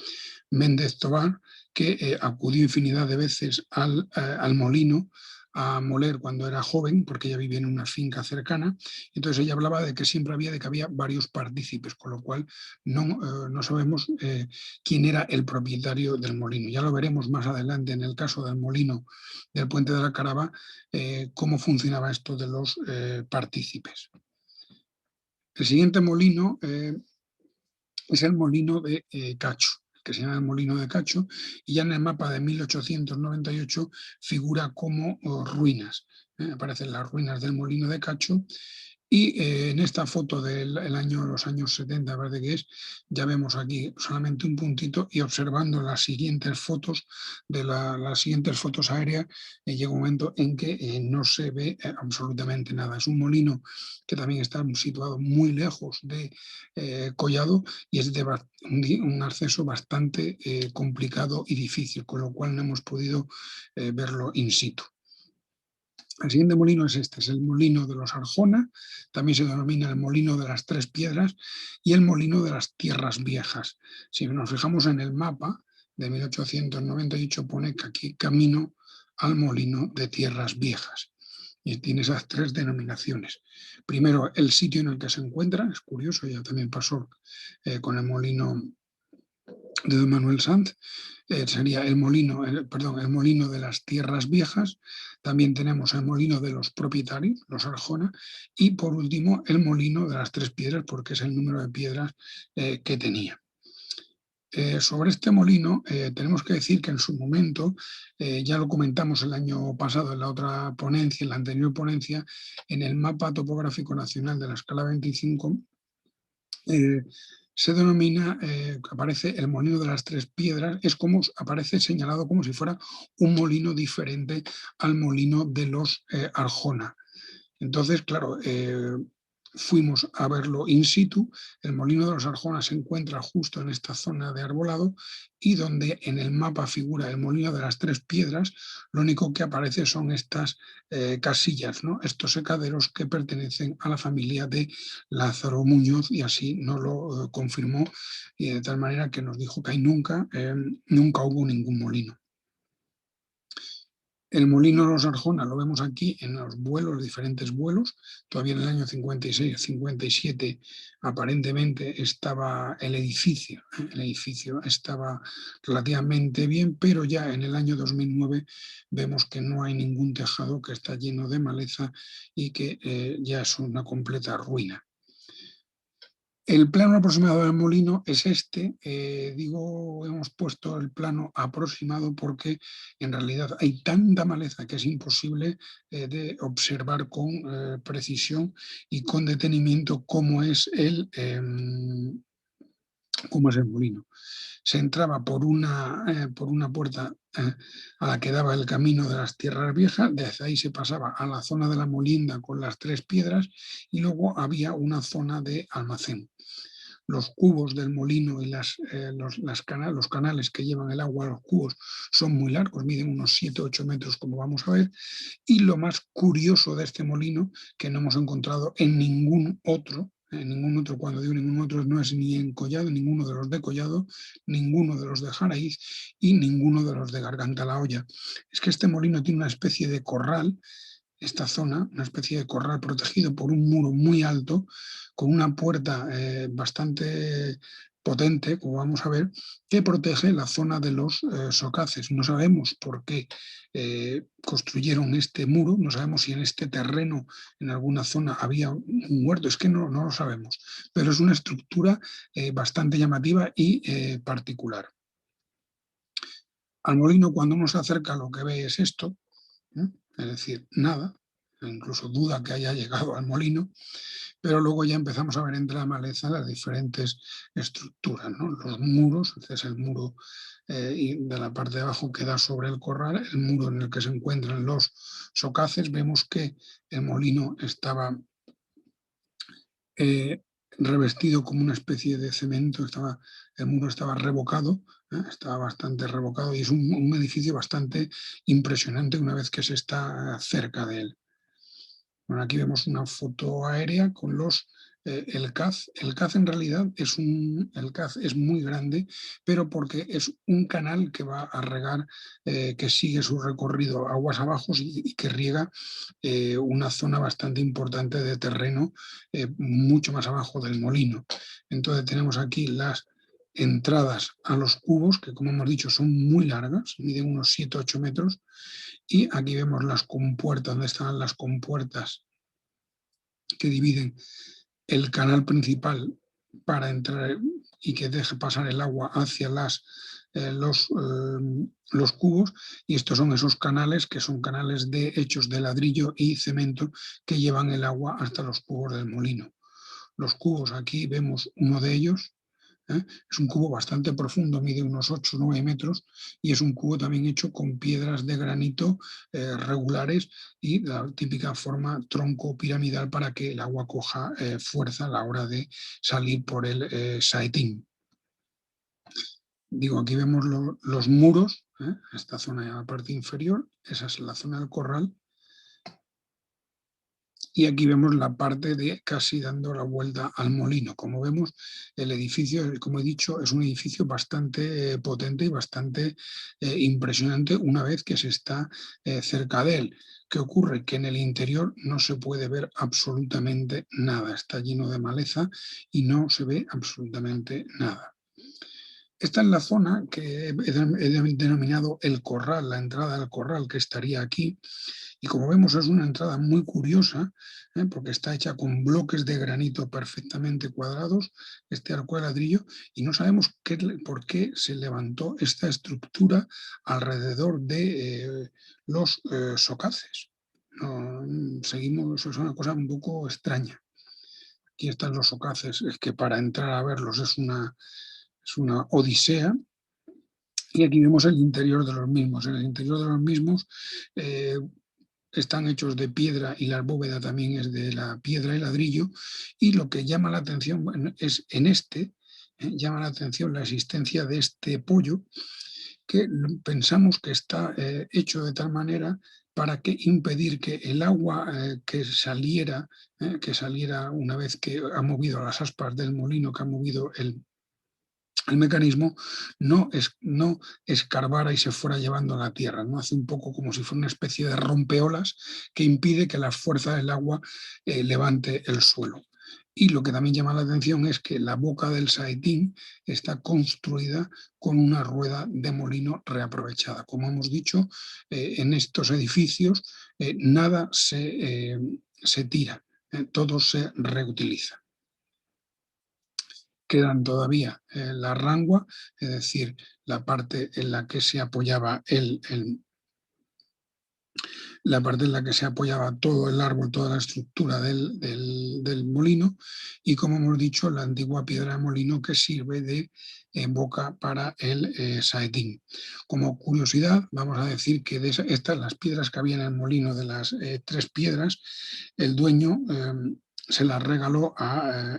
A: Méndez Tobar, que acudió infinidad de veces al molino a moler cuando era joven, porque ella vivía en una finca cercana. Entonces ella hablaba de que siempre había varios partícipes, con lo cual no sabemos quién era el propietario del molino. Ya lo veremos más adelante en el caso del molino del Puente de la Caraba, cómo funcionaba esto de los partícipes. El siguiente molino es el molino de Cacho. que se llama el Molino de Cacho, y ya en el mapa de 1898 figura como ruinas. Aparecen las ruinas del Molino de Cacho. Y en esta foto los años 70, parece que es, ya vemos aquí solamente un puntito, y observando las siguientes fotos las siguientes fotos aéreas, llega un momento en que no se ve absolutamente nada. Es un molino que también está situado muy lejos de Collado, y es de un acceso bastante complicado y difícil, con lo cual no hemos podido verlo in situ. El siguiente molino es este, es el molino de los Arjona, también se denomina el molino de las Tres Piedras y el molino de las Tierras Viejas. Si nos fijamos en el mapa de 1898, pone que aquí camino al molino de Tierras Viejas. Y tiene esas tres denominaciones. Primero, el sitio en el que se encuentra, es curioso, ya también pasó con el molino de Don Manuel Sanz, sería el molino de las Tierras Viejas. También tenemos el molino de los propietarios, los Arjona, y por último el molino de las Tres Piedras, porque es el número de piedras que tenía. Sobre este molino tenemos que decir que en su momento, ya lo comentamos el año pasado en la otra ponencia, en la anterior ponencia, en el mapa topográfico nacional de la escala 25, se denomina, aparece el molino de las Tres Piedras, es como aparece señalado como si fuera un molino diferente al molino de los Arjona. Entonces, claro, fuimos a verlo in situ. El molino de los Arjona se encuentra justo en esta zona de arbolado, y donde en el mapa figura el molino de las Tres Piedras, lo único que aparece son estas casillas, ¿no? Estos secaderos que pertenecen a la familia de Lázaro Muñoz, y así nos lo confirmó, y de tal manera que nos dijo que ahí nunca hubo ningún molino. El molino de los Arjona lo vemos aquí en los vuelos, los diferentes vuelos. Todavía en el año 56, 57, aparentemente estaba el edificio estaba relativamente bien, pero ya en el año 2009 vemos que no hay ningún tejado, que está lleno de maleza y que ya es una completa ruina. El plano aproximado del molino es este. Hemos puesto el plano aproximado porque en realidad hay tanta maleza que es imposible de observar con precisión y con detenimiento cómo es el molino. Se entraba por una puerta a la que daba el camino de las Tierras Viejas. Desde ahí se pasaba a la zona de la molienda con las Tres Piedras, y luego había una zona de almacén. Los cubos del molino y los canales que llevan el agua a los cubos son muy largos, miden unos 7-8 metros, como vamos a ver. Y lo más curioso de este molino, que no hemos encontrado en ningún otro, cuando digo ningún otro, no es ni en Collado, ninguno de los de Collado, ninguno de los de Jaraíz y ninguno de los de Garganta la Olla, es que este molino tiene una especie de corral, esta zona, una especie de corral protegido por un muro muy alto, con una puerta bastante potente, como vamos a ver, que protege la zona de los socaces. No sabemos por qué construyeron este muro, no sabemos si en este terreno, en alguna zona, había un huerto, es que no lo sabemos, pero es una estructura bastante llamativa y particular. Al molino, cuando uno se acerca, lo que ve es esto, es decir, nada, incluso duda que haya llegado al molino, pero luego ya empezamos a ver entre la maleza las diferentes estructuras, ¿no? Los muros, este es el muro de la parte de abajo que da sobre el corral, el muro en el que se encuentran los socaces. Vemos que el molino estaba revestido como una especie de cemento, el muro estaba revocado, estaba bastante revocado, y es un edificio bastante impresionante una vez que se está cerca de él. Bueno, aquí vemos una foto aérea con el CAZ. El CAZ en realidad el CAZ es muy grande, pero porque es un canal que va a regar, que sigue su recorrido aguas abajo y que riega una zona bastante importante de terreno mucho más abajo del molino. Entonces tenemos aquí las entradas a los cubos, que como hemos dicho son muy largas, miden unos 7-8 metros, y aquí vemos las compuertas, donde están las compuertas que dividen el canal principal para entrar, y que deje pasar el agua hacia los cubos, y estos son esos canales que son canales hechos de ladrillo y cemento que llevan el agua hasta los cubos del molino. Los cubos, aquí vemos uno de ellos, es un cubo bastante profundo, mide unos 8 o 9 metros y es un cubo también hecho con piedras de granito regulares y la típica forma tronco piramidal para que el agua coja fuerza a la hora de salir por el saetín. Digo, aquí vemos los muros, esta zona de la parte inferior, esa es la zona del corral. Y aquí vemos la parte de casi dando la vuelta al molino. Como vemos, el edificio, como he dicho, es un edificio bastante potente y bastante impresionante una vez que se está cerca de él. ¿Qué ocurre? Que en el interior no se puede ver absolutamente nada. Está lleno de maleza y no se ve absolutamente nada. Esta es la zona que he denominado el corral, la entrada del corral, que estaría aquí. Y como vemos es una entrada muy curiosa, porque está hecha con bloques de granito perfectamente cuadrados, este arco de ladrillo, y no sabemos por qué se levantó esta estructura alrededor de los socaces. No, seguimos, es una cosa un poco extraña. Aquí están los socaces, es que para entrar a verlos es una odisea. Y aquí vemos el interior de los mismos. En el interior de los mismos están hechos de piedra y la bóveda también es de la piedra y ladrillo, y lo que llama la atención es llama la atención la existencia de este pollo que pensamos que está hecho de tal manera para impedir que el agua que saliera una vez que ha movido las aspas del molino, que ha movido el mecanismo, no escarbara y se fuera llevando a la tierra, ¿no? Hace un poco como si fuera una especie de rompeolas que impide que la fuerza del agua levante el suelo. Y lo que también llama la atención es que la boca del saetín está construida con una rueda de molino reaprovechada. Como hemos dicho, en estos edificios nada se tira, todo se reutiliza. Quedan todavía la rangua, es decir, la parte en la que se apoyaba la parte en la que se apoyaba todo el árbol, toda la estructura del molino, y como hemos dicho, la antigua piedra de molino que sirve de boca para el saetín. Como curiosidad, vamos a decir que de estas, las piedras que había en el molino, de las 3 piedras, el dueño se las regaló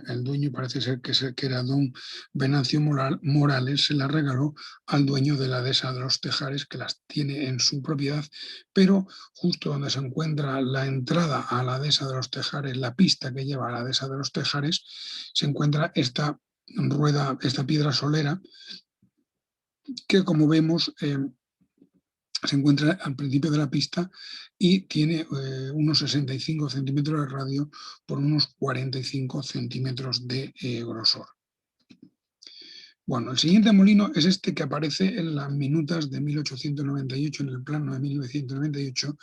A: el dueño, parece ser que era don Venancio Morales, se las regaló al dueño de la dehesa de los Tejares, que las tiene en su propiedad, pero justo donde se encuentra la entrada a la dehesa de los Tejares, la pista que lleva a la dehesa de los Tejares, se encuentra esta rueda, esta piedra solera, que como vemos se encuentra al principio de la pista y tiene unos 65 centímetros de radio por unos 45 centímetros de grosor. Bueno, el siguiente molino es este que aparece en las minutas de 1898, en el plano de 1998,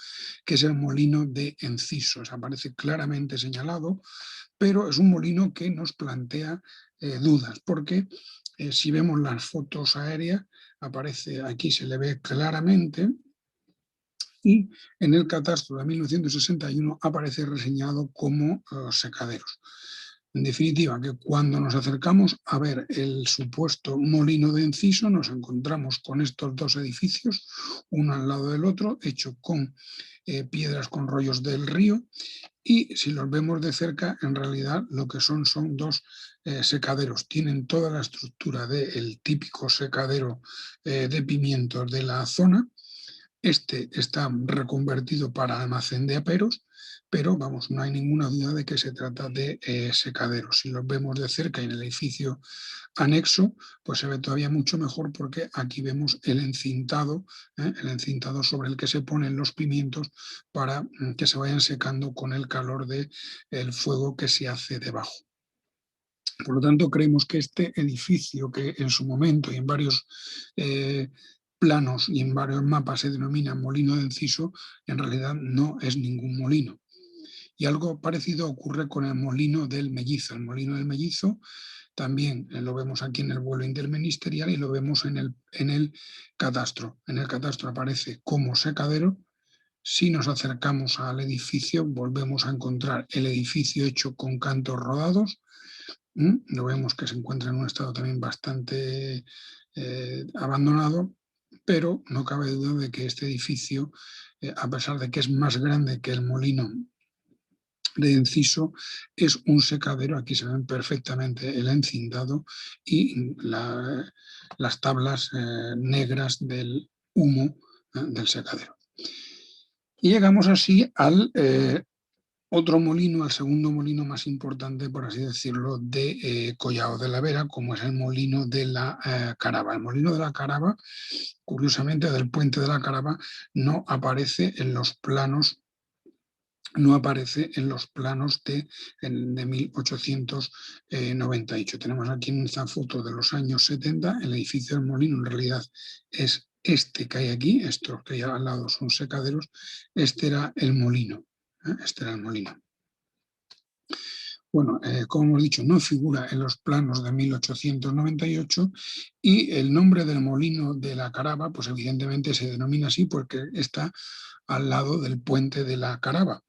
A: que es el molino de Encisos. Aparece claramente señalado, pero es un molino que nos plantea dudas, porque si vemos las fotos aéreas, aparece aquí, se le ve claramente, y en el catastro de 1961 aparece reseñado como secaderos. En definitiva, que cuando nos acercamos a ver el supuesto molino de Enciso, nos encontramos con estos 2 edificios, uno al lado del otro, hecho con piedras con rollos del río, y si los vemos de cerca, en realidad lo que son 2 secaderos. Tienen toda la estructura del típico secadero de pimientos de la zona. Este está reconvertido para almacén de aperos, pero vamos, no hay ninguna duda de que se trata de secaderos. Si los vemos de cerca en el edificio anexo, pues se ve todavía mucho mejor, porque aquí vemos el encintado sobre el que se ponen los pimientos para que se vayan secando con el calor del fuego que se hace debajo. Por lo tanto, creemos que este edificio, que en su momento y en varios planos y en varios mapas se denomina molino de Enciso, en realidad no es ningún molino. Y algo parecido ocurre con el molino del Mellizo. El molino del Mellizo también lo vemos aquí en el vuelo interministerial y lo vemos en el catastro. En el catastro aparece como secadero. Si nos acercamos al edificio, volvemos a encontrar el edificio hecho con cantos rodados. Lo vemos que se encuentra en un estado también bastante abandonado, pero no cabe duda de que este edificio, a pesar de que es más grande que el molino de Enciso, es un secadero. Aquí se ven perfectamente el encintado y las tablas negras del humo del secadero. Y llegamos así al otro molino, al segundo molino más importante, por así decirlo, de Collao de la Vera, como es el molino de la Carava. El molino de la Carava, curiosamente, del puente de la Carava, no aparece en los planos de 1898. Tenemos aquí en esta foto de los años 70, el edificio del molino en realidad es este que hay aquí, estos que hay al lado son secaderos, este era el molino. Este era el molino. Bueno, como hemos dicho, no figura en los planos de 1898 y el nombre del molino de la Carava, pues evidentemente se denomina así porque está al lado del puente de la Carava.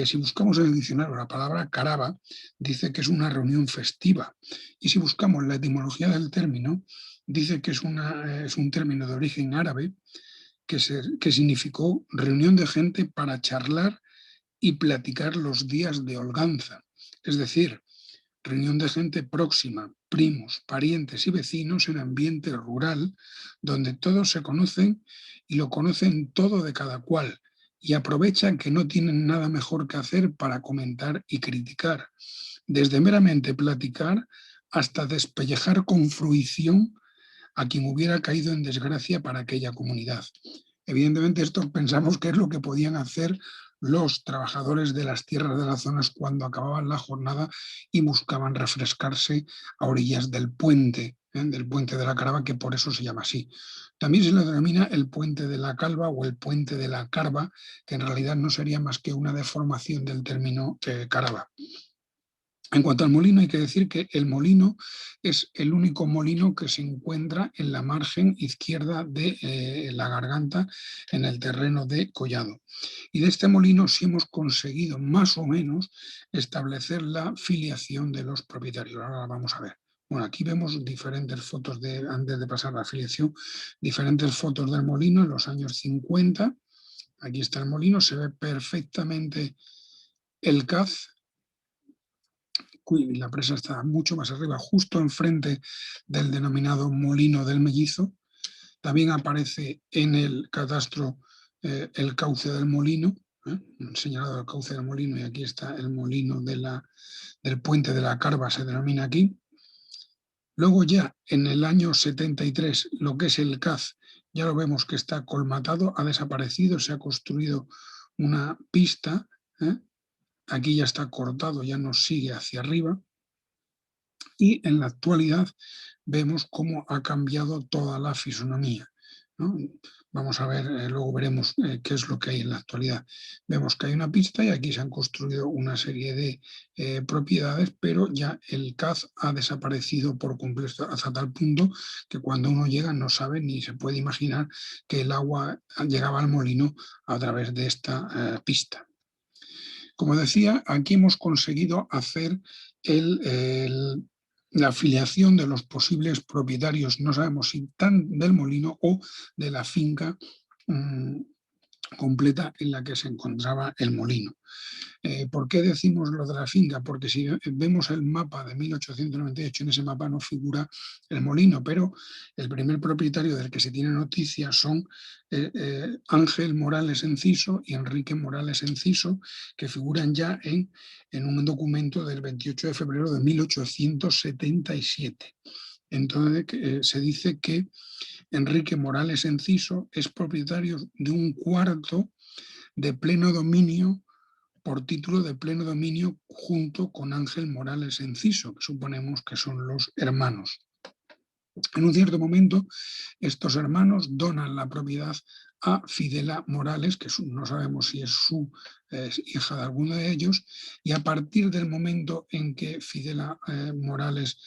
A: Si buscamos en el diccionario la palabra Carava, dice que es una reunión festiva. Y si buscamos la etimología del término, dice que es un término de origen árabe que significó reunión de gente para charlar y platicar los días de holganza. Es decir, reunión de gente próxima, primos, parientes y vecinos en ambiente rural, donde todos se conocen y lo conocen todo de cada cual, y aprovechan que no tienen nada mejor que hacer para comentar y criticar, desde meramente platicar hasta despellejar con fruición a quien hubiera caído en desgracia para aquella comunidad. Evidentemente esto pensamos que es lo que podían hacer los trabajadores de las tierras de las zonas cuando acababan la jornada y buscaban refrescarse a orillas del puente de la Carava, que por eso se llama así. También se le denomina el puente de la Calva o el puente de la Carva, que en realidad no sería más que una deformación del término Carava. En cuanto al molino, hay que decir que el molino es el único molino que se encuentra en la margen izquierda de la garganta, en el terreno de Collado. Y de este molino sí hemos conseguido más o menos establecer la filiación de los propietarios. Ahora la vamos a ver. Bueno, aquí vemos diferentes fotos, antes de pasar a la filiación, diferentes fotos del molino en los años 50. Aquí está el molino, se ve perfectamente el caz. La presa está mucho más arriba, justo enfrente del denominado molino del Mellizo. También aparece en el catastro el cauce del molino, señalado el cauce del molino, y aquí está el molino del puente de la Carva, se denomina aquí. Luego ya en el año 73, lo que es el caz, ya lo vemos que está colmatado, ha desaparecido, se ha construido una pista, aquí ya está cortado, ya no sigue hacia arriba. Y en la actualidad vemos cómo ha cambiado toda la fisonomía, ¿no? Vamos a ver, luego veremos qué es lo que hay en la actualidad. Vemos que hay una pista y aquí se han construido una serie de propiedades, pero ya el caz ha desaparecido por completo, hasta tal punto que cuando uno llega no sabe ni se puede imaginar que el agua llegaba al molino a través de esta pista. Como decía, aquí hemos conseguido hacer la afiliación de los posibles propietarios, no sabemos si tan del molino o de la finca completa en la que se encontraba el molino. ¿Por qué decimos lo de la finca? Porque si vemos el mapa de 1898, en ese mapa no figura el molino, pero el primer propietario del que se tiene noticia son Ángel Morales Enciso y Enrique Morales Enciso, que figuran ya en un documento del 28 de febrero de 1877. Entonces se dice que Enrique Morales Enciso es propietario de un cuarto de pleno dominio, por título de pleno dominio, junto con Ángel Morales Enciso, que suponemos que son los hermanos. En un cierto momento, estos hermanos donan la propiedad a Fidela Morales, que no sabemos si es su hija de alguno de ellos, y a partir del momento en que Fidela Morales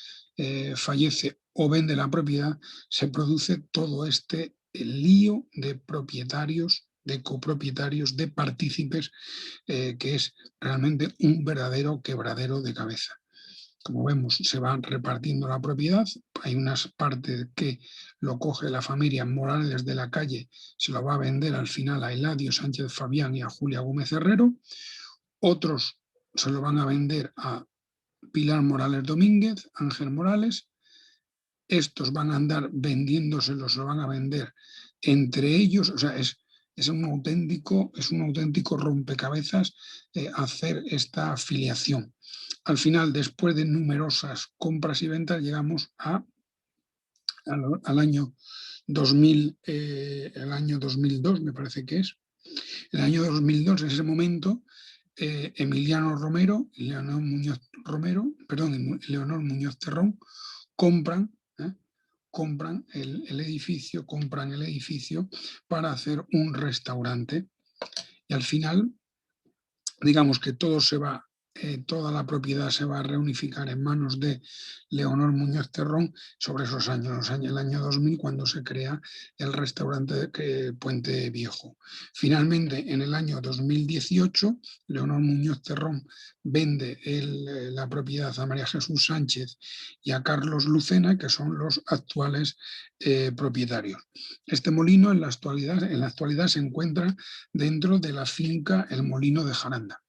A: fallece o vende la propiedad, se produce todo este lío de propietarios, de copropietarios, de partícipes, que es realmente un verdadero quebradero de cabeza. Como vemos, se va repartiendo la propiedad. Hay unas partes que lo coge la familia Morales de la Calle, se lo va a vender al final a Eladio Sánchez Fabián y a Julia Gómez Herrero. Otros se lo van a vender a Pilar Morales Domínguez, Ángel Morales. Estos van a andar vendiéndoselo, se lo van a vender entre ellos. O sea, es un auténtico rompecabezas hacer esta afiliación. Al final, después de numerosas compras y ventas, llegamos al año 2000, el año 2002, me parece que es. El año 2002, en ese momento, Leonor Muñoz Terrón compran el edificio para hacer un restaurante. Y al final, digamos que toda la propiedad se va a reunificar en manos de Leonor Muñoz Terrón sobre esos años, el año 2000, cuando se crea el restaurante Puente Viejo. Finalmente, en el año 2018, Leonor Muñoz Terrón vende la propiedad a María Jesús Sánchez y a Carlos Lucena, que son los actuales propietarios. Este molino en la actualidad se encuentra dentro de la finca El Molino de Jaranda,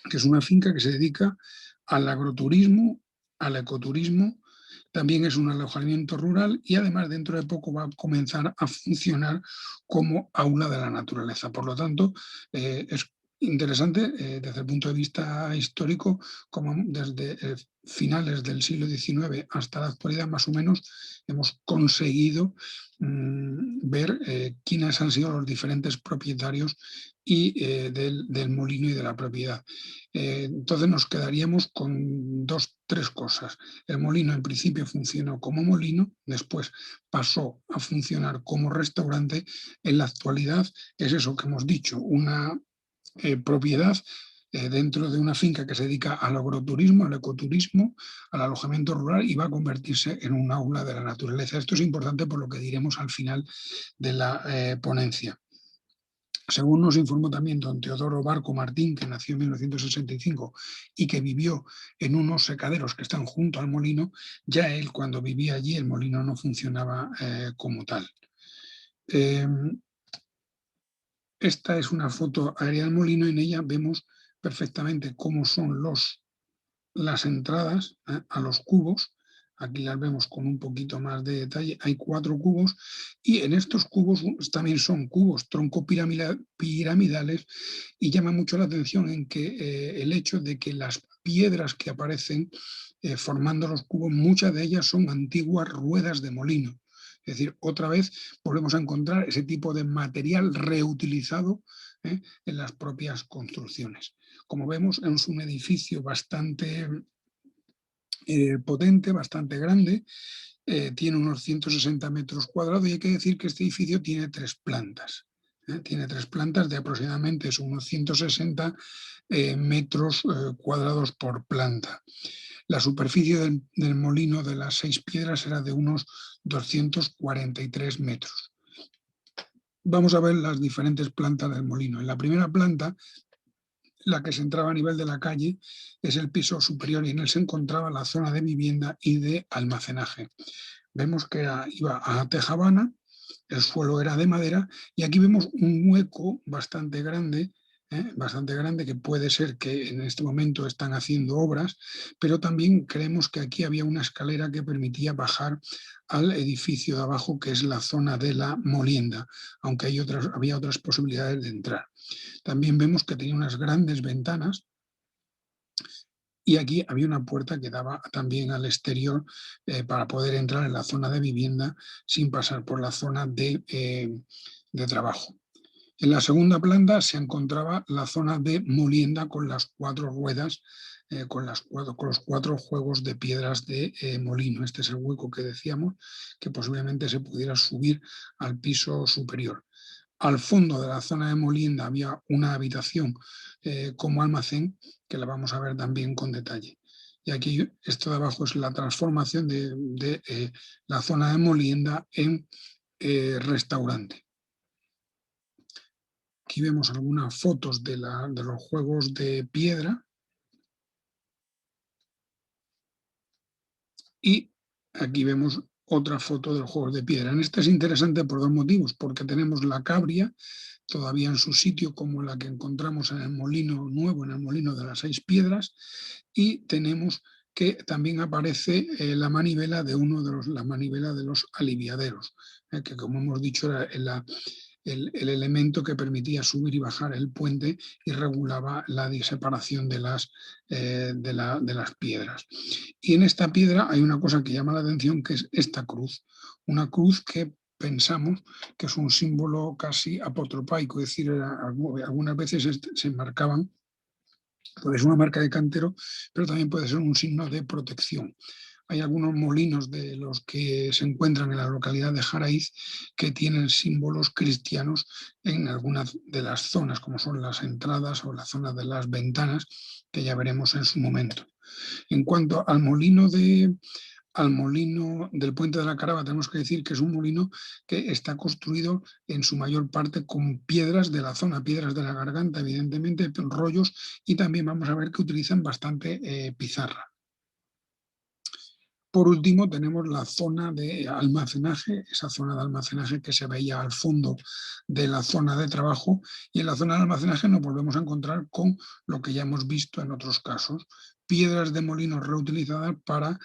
A: que es una finca que se dedica al agroturismo, al ecoturismo, también es un alojamiento rural y además dentro de poco va a comenzar a funcionar como aula de la naturaleza. Por lo tanto, es interesante desde el punto de vista histórico, como desde finales del siglo XIX hasta la actualidad más o menos hemos conseguido ver quiénes han sido los diferentes propietarios y del molino y de la propiedad. Entonces nos quedaríamos con tres cosas. El molino en principio funcionó como molino, después pasó a funcionar como restaurante. En la actualidad es eso que hemos dicho, una propiedad dentro de una finca que se dedica al agroturismo, al ecoturismo, al alojamiento rural, y va a convertirse en un aula de la naturaleza. Esto es importante por lo que diremos al final de la ponencia. Según nos informó también don Teodoro Barco Martín, que nació en 1965 y que vivió en unos secaderos que están junto al molino, ya él cuando vivía allí el molino no funcionaba como tal. Esta es una foto aérea del molino y en ella vemos perfectamente cómo son las entradas a los cubos. Aquí las vemos con un poquito más de detalle. Hay 4 cubos y en estos cubos también son cubos troncopiramidales, y llama mucho la atención en que el hecho de que las piedras que aparecen formando los cubos, muchas de ellas son antiguas ruedas de molino. Es decir, otra vez volvemos a encontrar ese tipo de material reutilizado en las propias construcciones. Como vemos, es un edificio bastante potente, bastante grande, tiene unos 160 metros cuadrados y hay que decir que este edificio tiene 3 plantas. Tiene 3 plantas de aproximadamente unos 160 metros cuadrados por planta. La superficie del molino de las 6 piedras era de unos 243 metros. Vamos a ver las diferentes plantas del molino. En la primera planta, la que se entraba a nivel de la calle, es el piso superior y en él se encontraba la zona de vivienda y de almacenaje. Vemos que iba a tejabana, el suelo era de madera y aquí vemos un hueco bastante grande que puede ser que en este momento están haciendo obras, pero también creemos que aquí había una escalera que permitía bajar al edificio de abajo, que es la zona de la molienda, aunque había otras posibilidades de entrar. También vemos que tenía unas grandes ventanas y aquí había una puerta que daba también al exterior para poder entrar en la zona de vivienda sin pasar por la zona de trabajo. En la segunda planta se encontraba la zona de molienda con las 4 ruedas con los 4 juegos de piedras de molino. Este es el hueco que decíamos, que posiblemente se pudiera subir al piso superior. Al fondo de la zona de molienda había una habitación como almacén, que la vamos a ver también con detalle. Y aquí, esto de abajo es la transformación de la zona de molienda en restaurante. Aquí vemos algunas fotos de los juegos de piedra. Y aquí vemos otra foto de los juegos de piedra. En esta es interesante por 2 motivos, porque tenemos la cabria todavía en su sitio, como la que encontramos en el molino nuevo, en el molino de las 6 piedras, y tenemos que también aparece la manivela de la manivela de los aliviaderos, que como hemos dicho era el elemento que permitía subir y bajar el puente y regulaba la separación de las piedras. Y en esta piedra hay una cosa que llama la atención, que es esta cruz, una cruz que pensamos que es un símbolo casi apotropaico, es decir, algunas veces se marcaban, puede ser una marca de cantero, pero también puede ser un signo de protección. Hay algunos molinos de los que se encuentran en la localidad de Jaraíz que tienen símbolos cristianos en algunas de las zonas, como son las entradas o la zona de las ventanas, que ya veremos en su momento. En cuanto al molino del Puente de la Carava, tenemos que decir que es un molino que está construido en su mayor parte con piedras de la zona, piedras de la garganta, evidentemente, rollos, y también vamos a ver que utilizan bastante pizarra. Por último, tenemos la zona de almacenaje, esa zona de almacenaje que se veía al fondo de la zona de trabajo, y en la zona de almacenaje nos volvemos a encontrar con lo que ya hemos visto en otros casos, piedras de molino reutilizadas para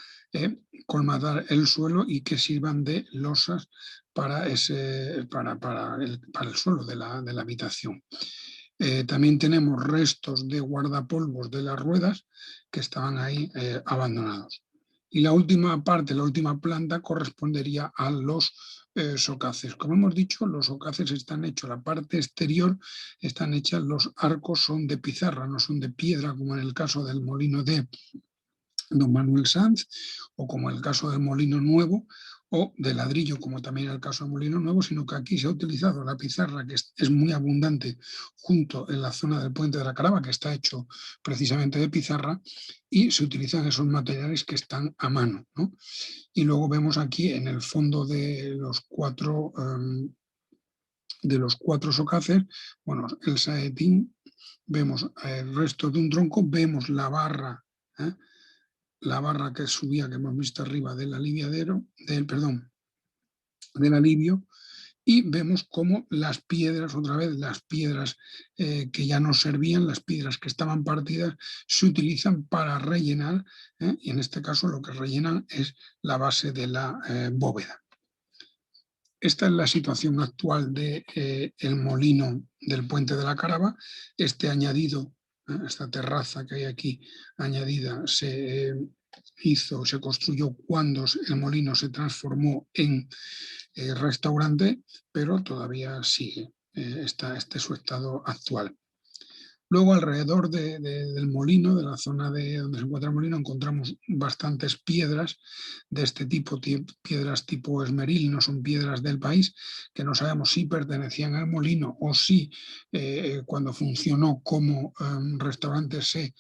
A: colmatar el suelo y que sirvan de losas para el suelo de la habitación. También tenemos restos de guardapolvos de las ruedas que estaban ahí abandonados. Y la última parte, la última planta, correspondería a los socaces. Como hemos dicho, los socaces están hechos, la parte exterior están hechas, los arcos son de pizarra, no son de piedra, como en el caso del molino de Don Manuel Sanz, o como el caso del Molino Nuevo, o de ladrillo, como también el caso del Molino Nuevo, sino que aquí se ha utilizado la pizarra, que es muy abundante junto en la zona del Puente de la Carava, que está hecho precisamente de pizarra, y se utilizan esos materiales que están a mano, ¿no? Y luego vemos aquí en el fondo de los cuatro socaces, bueno, el saetín, vemos el resto de un tronco, vemos la barra, la barra que subía, que hemos visto arriba del aliviadero, del alivio, y vemos cómo las piedras, otra vez, las piedras que ya no servían, las piedras que estaban partidas, se utilizan para rellenar, y en este caso lo que rellenan es la base de la bóveda. Esta es la situación actual del molino del Puente de la Carava. Este añadido, esta terraza que hay aquí añadida, se construyó cuando el molino se transformó en restaurante, pero todavía sigue. Este es su estado actual. Luego, alrededor del molino, de la zona donde se encuentra el molino, encontramos bastantes piedras de este tipo, piedras tipo esmeril, no son piedras del país, que no sabemos si pertenecían al molino o si cuando funcionó como restaurante se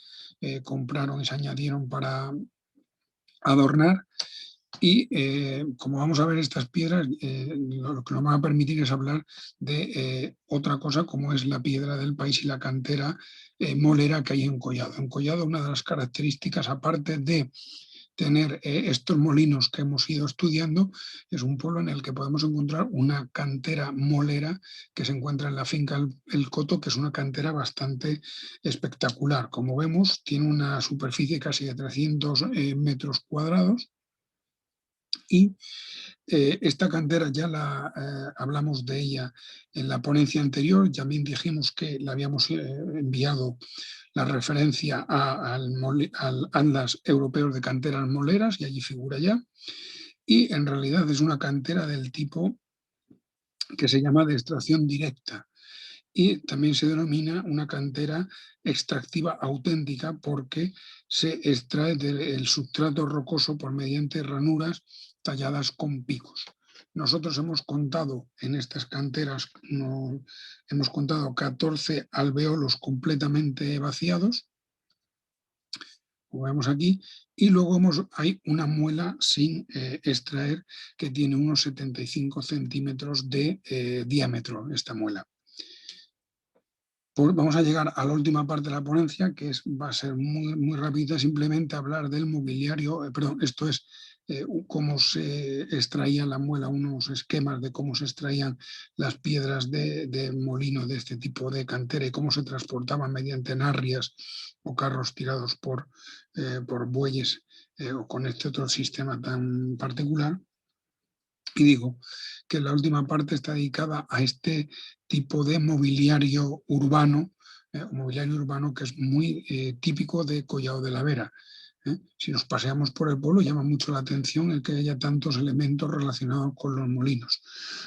A: compraron y se añadieron para adornar. Y como vamos a ver, estas piedras lo que nos van a permitir es hablar de otra cosa, como es la piedra del país y la cantera molera que hay en Collado. En Collado, una de las características, aparte de tener estos molinos que hemos ido estudiando, es un pueblo en el que podemos encontrar una cantera molera que se encuentra en la finca El Coto, que es una cantera bastante espectacular. Como vemos, tiene una superficie casi de 300 metros cuadrados. Y esta cantera ya hablamos de ella en la ponencia anterior, también dijimos que le habíamos enviado la referencia al Atlas Europeo de Canteras Moleras, y allí figura ya, y en realidad es una cantera del tipo que se llama de extracción directa, y también se denomina una cantera extractiva auténtica porque se extrae del substrato rocoso por mediante ranuras talladas con picos. Nosotros hemos contado en estas canteras, hemos contado 14 alveolos completamente vaciados, como vemos aquí, y luego hay una muela sin extraer que tiene unos 75 centímetros de diámetro, esta muela. Pues vamos a llegar a la última parte de la ponencia, que va a ser muy rápida, simplemente hablar del mobiliario, esto es cómo se extraía la muela, unos esquemas de cómo se extraían las piedras de molino de este tipo de cantera y cómo se transportaban mediante narrias o carros tirados por bueyes o con este otro sistema tan particular. Y digo que la última parte está dedicada a este tipo de mobiliario urbano que es muy típico de Collado de la Vera. Si nos paseamos por el pueblo, llama mucho la atención el que haya tantos elementos relacionados con los molinos.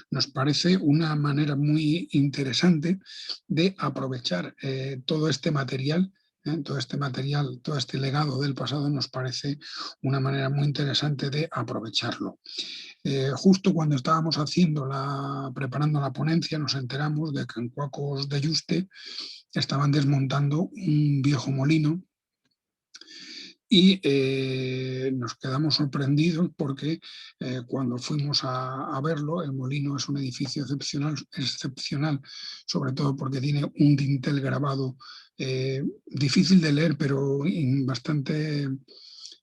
A: Nos parece una manera muy interesante de aprovechar todo este material, todo este legado del pasado, nos parece una manera muy interesante de aprovecharlo. Justo cuando estábamos preparando la ponencia, nos enteramos de que en Cuacos de Yuste estaban desmontando un viejo molino y nos quedamos sorprendidos porque cuando fuimos a verlo, el molino es un edificio excepcional, sobre todo porque tiene un dintel grabado difícil de leer, pero bastante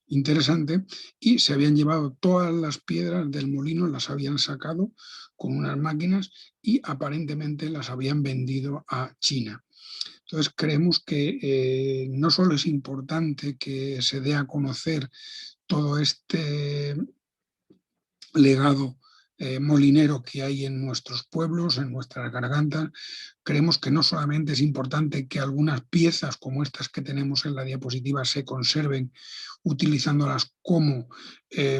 A: interesante, y se habían llevado todas las piedras del molino, las habían sacado con unas máquinas y aparentemente las habían vendido a China. Entonces creemos que no solo es importante que se dé a conocer todo este legado molinero que hay en nuestros pueblos, en nuestras gargantas. Creemos que no solamente es importante que algunas piezas como estas que tenemos en la diapositiva se conserven utilizándolas como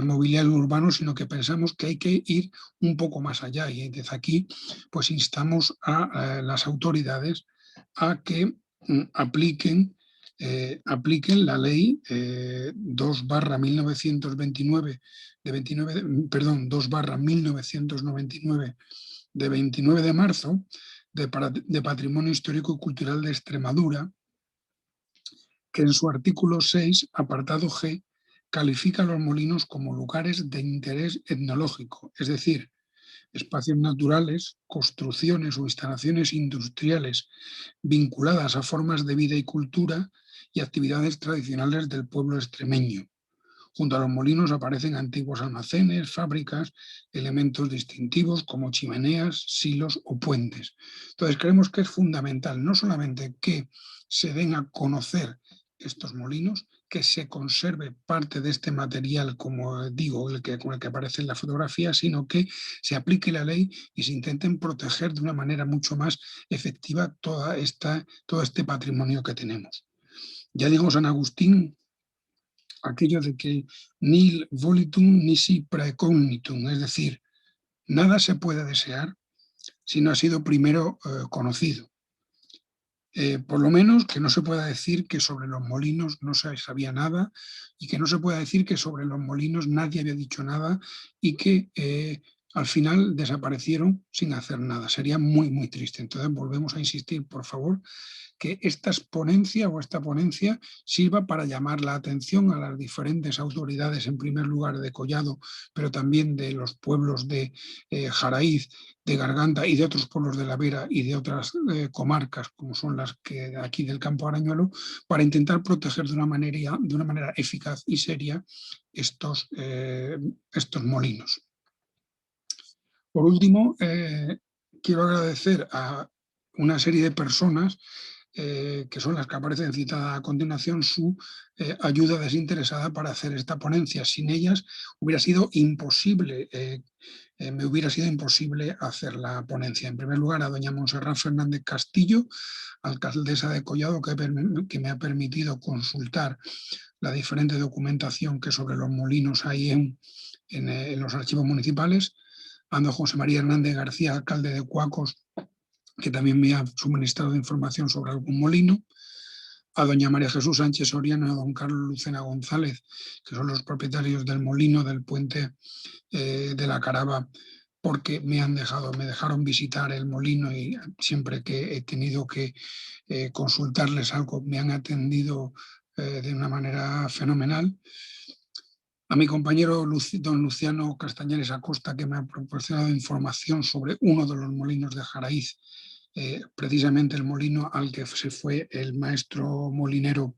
A: mobiliario urbano, sino que pensamos que hay que ir un poco más allá, y desde aquí pues instamos a las autoridades a que apliquen la ley 2/1929 2/1999 de 29 de marzo de Patrimonio Histórico y Cultural de Extremadura, que en su artículo 6, apartado G, califica a los molinos como lugares de interés etnológico, es decir, espacios naturales, construcciones o instalaciones industriales vinculadas a formas de vida y cultura y actividades tradicionales del pueblo extremeño. Junto a los molinos aparecen antiguos almacenes, fábricas, elementos distintivos como chimeneas, silos o puentes. Entonces creemos que es fundamental no solamente que se den a conocer estos molinos, que se conserve parte de este material, como digo, con el que aparece en la fotografía, sino que se aplique la ley y se intenten proteger de una manera mucho más efectiva todo este patrimonio que tenemos. Ya digo, San Agustín, aquello de que nil volitum nisi praecognitum, es decir, nada se puede desear si no ha sido primero conocido. Por lo menos que no se pueda decir que sobre los molinos no se sabía nada, y que no se pueda decir que sobre los molinos nadie había dicho nada y que al final desaparecieron sin hacer nada. Sería muy triste. Entonces volvemos a insistir, por favor, que esta ponencia sirva para llamar la atención a las diferentes autoridades, en primer lugar de Collado, pero también de los pueblos de Jaraíz, de Garganta y de otros pueblos de la Vera y de otras comarcas, como son las que aquí del Campo Arañuelo, para intentar proteger de una manera eficaz y seria estos molinos. Por último, quiero agradecer a una serie de personas que son las que aparecen citadas a continuación, su ayuda desinteresada para hacer esta ponencia. Sin ellas hubiera sido imposible, me hubiera sido imposible hacer la ponencia. En primer lugar, a doña Montserrat Fernández Castillo, alcaldesa de Collado, que me ha permitido consultar la diferente documentación que sobre los molinos hay en los archivos municipales. A don José María Hernández García, alcalde de Cuacos, que también me ha suministrado información sobre algún molino. a doña María Jesús Sánchez Soriano y a don Carlos Lucena González, que son los propietarios del molino del puente de la Caraba, porque me dejaron visitar el molino y siempre que he tenido que consultarles algo me han atendido de una manera fenomenal. A mi compañero don Luciano Castañares Acosta, que me ha proporcionado información sobre uno de los molinos de Jaraíz, precisamente el molino al que se fue el maestro molinero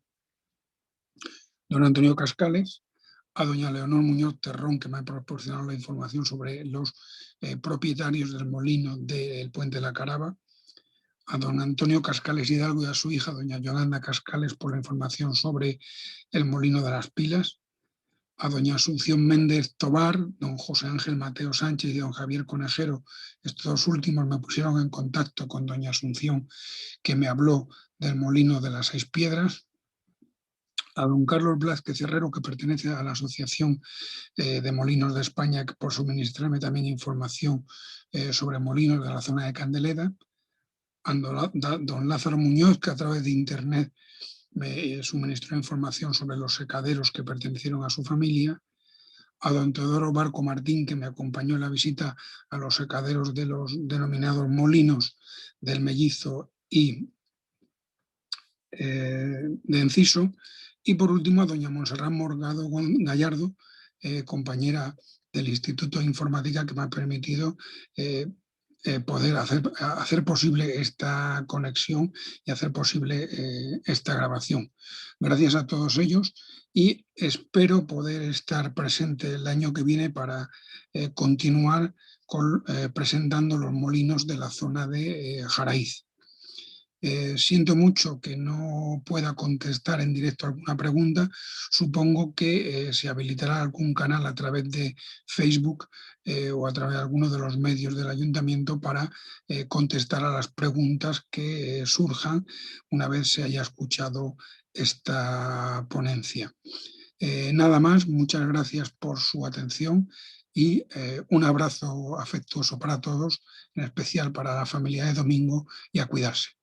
A: don Antonio Cascales, a doña Leonor Muñoz Terrón, que me ha proporcionado la información sobre los propietarios del molino del Puente de la Caraba, a don Antonio Cascales Hidalgo y a su hija, doña Yolanda Cascales, por la información sobre el molino de las Pilas, a doña Asunción Méndez Tobar, don José Ángel Mateo Sánchez y don Javier Conejero. Estos dos últimos me pusieron en contacto con doña Asunción, que me habló del molino de las 6 Piedras, a don Carlos Blázquez Herrero, que pertenece a la Asociación de Molinos de España, que por suministrarme también información sobre molinos de la zona de Candeleda, a don Lázaro Muñoz, que a través de internet me suministró información sobre los secaderos que pertenecieron a su familia, a don Teodoro Barco Martín, que me acompañó en la visita a los secaderos de los denominados molinos del Mellizo y de Enciso, y por último a doña Montserrat Morgado Gallardo, compañera del Instituto de Informática, que me ha permitido poder hacer posible esta conexión y hacer posible esta grabación. Gracias a todos ellos y espero poder estar presente el año que viene para continuar presentando los molinos de la zona de Jaraíz. Siento mucho que no pueda contestar en directo alguna pregunta. Supongo que se habilitará algún canal a través de Facebook o a través de alguno de los medios del ayuntamiento para contestar a las preguntas que surjan una vez se haya escuchado esta ponencia. Nada más, muchas gracias por su atención y un abrazo afectuoso para todos, en especial para la familia de Domingo, y a cuidarse.